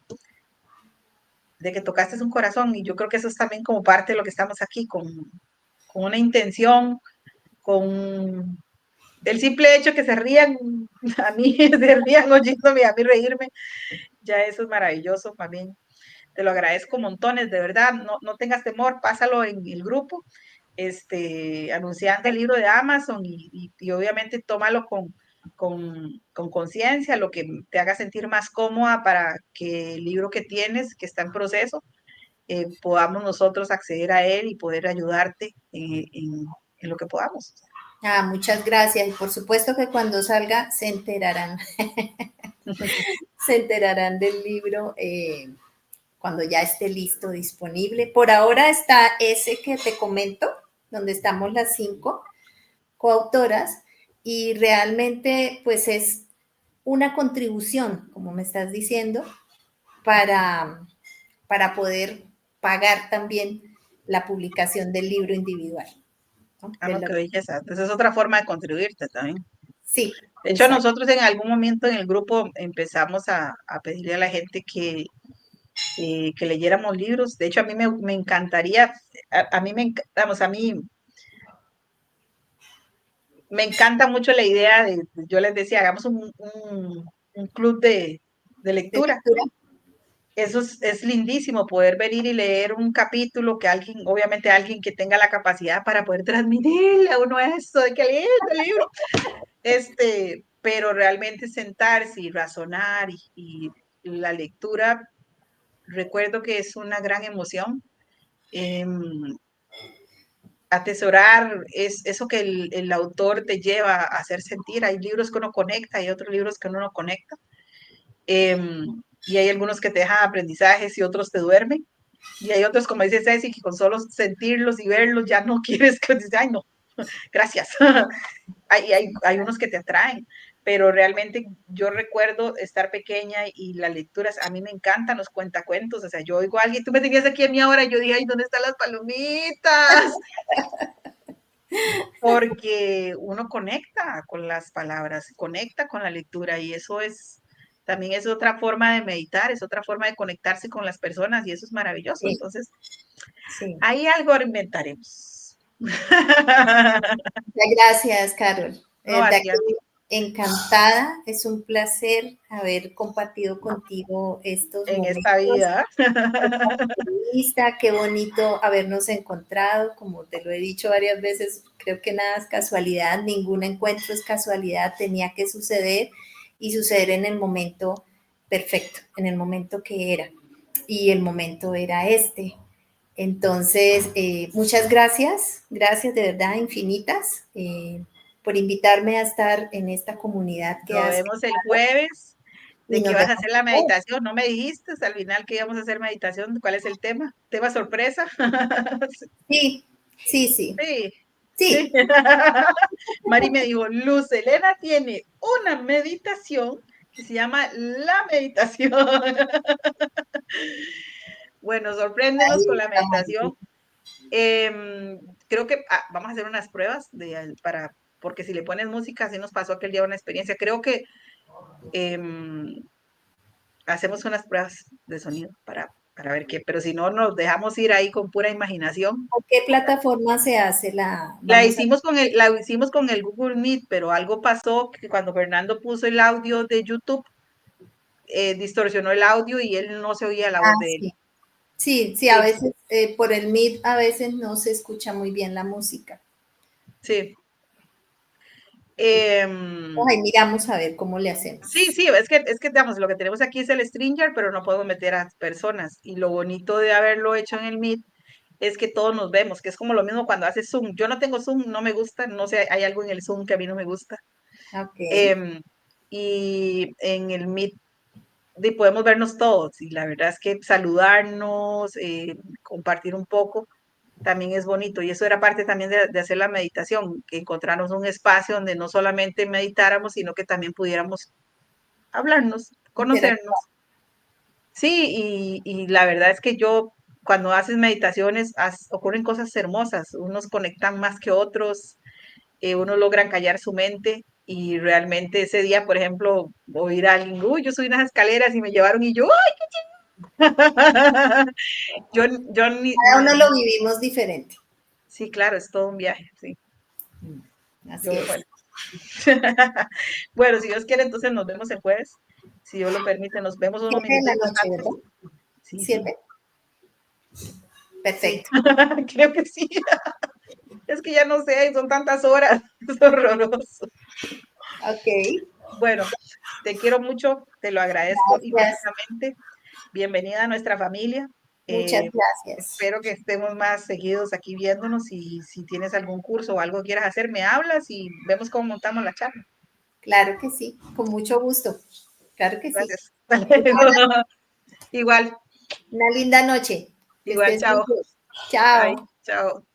tocaste un corazón y yo creo que eso es también como parte de lo que estamos aquí, con una intención, con el simple hecho que se rían a mí, se rían oyéndome, a mí reírme, ya eso es maravilloso también. Te lo agradezco montones, de verdad, no tengas temor, pásalo en el grupo, anunciando el libro de Amazon y obviamente tómalo con conciencia, lo que te haga sentir más cómoda para que el libro que tienes, que está en proceso, podamos nosotros acceder a él y poder ayudarte en lo que podamos. Ah, muchas gracias. Y por supuesto que cuando salga se enterarán, se enterarán del libro cuando ya esté listo, disponible. Por ahora está ese que te comento, donde estamos las 5 coautoras y realmente pues es una contribución, como me estás diciendo, para, para poder pagar también la publicación del libro individual, ¿no? Ah, no, qué belleza. Entonces es otra forma de contribuirte también. Sí, De hecho, exacto. nosotros en algún momento en el grupo empezamos a pedirle a la gente que leyéramos libros. De hecho, a mí me encantaría, a mí vamos, a mí me encanta mucho la idea yo les decía, hagamos un club de De lectura. lectura. Eso es lindísimo, poder venir y leer un capítulo que alguien, obviamente alguien que tenga la capacidad para poder transmitirle a uno eso, de que lee el libro, pero realmente sentarse y razonar y la lectura, recuerdo que es una gran emoción. Atesorar es eso que el autor te lleva a hacer sentir. Hay libros que uno conecta, hay otros libros que uno no conecta. Y hay algunos que te dejan aprendizajes y otros te duermen. Y hay otros, como dice Ceci, que con solo sentirlos y verlos ya no quieres que dices, ay, no, gracias. hay unos que te atraen, pero realmente yo recuerdo estar pequeña y las lecturas, a mí me encantan los cuentacuentos, o sea, yo oigo a alguien, tú me tenías aquí en mi hora, y yo dije, ay, ¿dónde están las palomitas? Porque uno conecta con las palabras, conecta con la lectura y eso también es otra forma de meditar, es otra forma de conectarse con las personas y eso es maravilloso. Sí, Entonces, sí. ahí algo inventaremos. Gracias, Carol. No, De a ti, a ti. aquí, encantada. Es un placer haber compartido contigo estos En esta momentos. vida. Esta entrevista, qué bonito habernos encontrado. Como te lo he dicho varias veces, creo que nada es casualidad, ningún encuentro es casualidad, tenía que suceder y suceder en el momento perfecto, en el momento que era. Y el momento era este. Entonces, muchas gracias, gracias de verdad infinitas por invitarme a estar en esta comunidad que Nos has vemos el jueves. y ¿De qué nos vas a vemos. hacer la meditación? No me dijiste al final que íbamos a hacer meditación. ¿Cuál es el tema? ¿Tema sorpresa? Sí, sí, sí, Sí, sí. sí. Mari me dijo, Luz Elena tiene una meditación que se llama la meditación. Bueno, sorpréndenos Ahí con la está, meditación. Creo que vamos a hacer unas pruebas porque si le pones música, así nos pasó aquel día una experiencia. Creo que hacemos unas pruebas de sonido para ver qué, pero si no, nos dejamos ir ahí con pura imaginación. ¿por qué plataforma se hace la? La Vamos a. hicimos con el Google Meet, pero algo pasó que cuando Fernando puso el audio de YouTube, distorsionó el audio y él no se oía la Ah, voz de él. sí. Sí, sí, a Sí, veces por el Meet a veces no se escucha muy bien la música. sí. Ahí miramos a ver cómo le Sí, hacemos. sí, es que, digamos, lo que tenemos aquí es el Stringer, pero no podemos meter a personas. Y lo bonito de haberlo hecho en el Meet es que todos nos vemos, que es como lo mismo cuando haces Zoom. Yo no tengo Zoom, no me gusta, no sé, hay algo en el Zoom que a mí no me gusta. Ok. Em, y en el Meet podemos vernos todos y la verdad es que saludarnos, compartir un poco, también es bonito. Y eso era parte también de hacer la meditación, que encontrarnos un espacio donde no solamente meditáramos, sino que también pudiéramos hablarnos, conocernos. Sí, y la verdad es que yo, cuando haces meditaciones, ocurren cosas hermosas, unos conectan más que otros, unos logran callar su mente y realmente ese día, por ejemplo, oír a alguien, uy, yo subí unas escaleras y me llevaron y yo, ¡ay! yo Cada uno lo vivimos diferente. sí, claro, es todo un viaje, sí. Así Yo, es. bueno. Bueno, si Dios quiere, entonces nos vemos el jueves. Si Dios lo permite, nos vemos unos 7 de la minutitos noche, antes. ¿verdad? Sí, sí, 7. sí. Perfecto. Creo que sí. Es que ya no sé, son tantas horas. Es horroroso. Ok. Bueno, te quiero mucho, te lo agradezco Gracias. infinitamente. Bienvenida a nuestra familia. Muchas gracias. Espero que estemos más seguidos aquí viéndonos y si tienes algún curso o algo que quieras hacer, me hablas y vemos cómo montamos la charla. Claro que sí, con mucho gusto. Claro que sí. Gracias. Igual, Una linda noche. Que igual, estés muy chao. bien. Bye, Chao. chao.